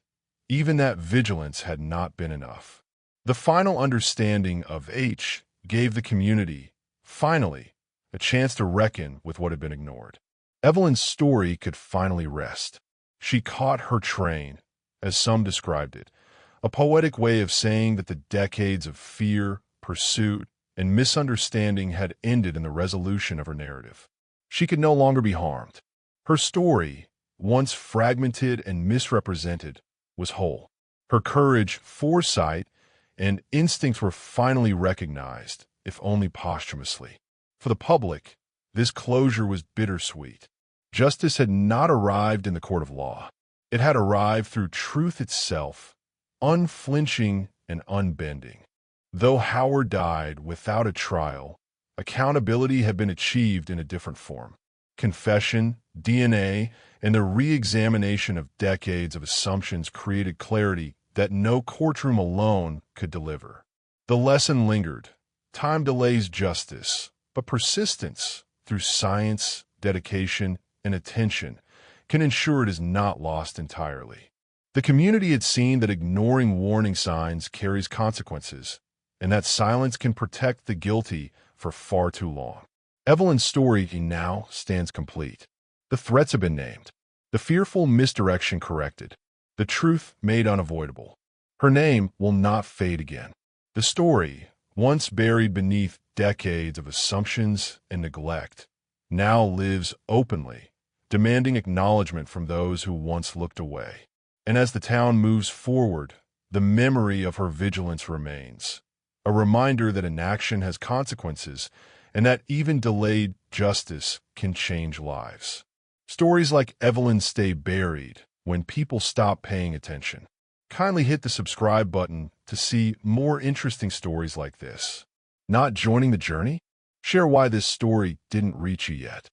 even that vigilance had not been enough. The final understanding of H gave the community, finally, a chance to reckon with what had been ignored. Evelyn's story could finally rest. She caught her train, as some described it, a poetic way of saying that the decades of fear, pursuit, and misunderstanding had ended in the resolution of her narrative. She could no longer be harmed. Her story, once fragmented and misrepresented, was whole. Her courage, foresight, and instincts were finally recognized, if only posthumously. For the public, this closure was bittersweet. Justice had not arrived in the court of law. It had arrived through truth itself, unflinching and unbending. Though Howard died without a trial, accountability had been achieved in a different form. Confession, DNA, and the re-examination of decades of assumptions created clarity that no courtroom alone could deliver. The lesson lingered. Time delays justice, but persistence, through science, dedication, and attention, can ensure it is not lost entirely. The community had seen that ignoring warning signs carries consequences, and that silence can protect the guilty for far too long. Evelyn's story now stands complete. The threats have been named, the fearful misdirection corrected, the truth made unavoidable. Her name will not fade again. The story, once buried beneath decades of assumptions and neglect, now lives openly, demanding acknowledgement from those who once looked away. And as the town moves forward, the memory of her vigilance remains, a reminder that inaction has consequences and that even delayed justice can change lives. Stories like Evelyn's stay buried when people stop paying attention. Kindly hit the subscribe button to see more interesting stories like this. Not joining the journey? Share why this story didn't reach you yet.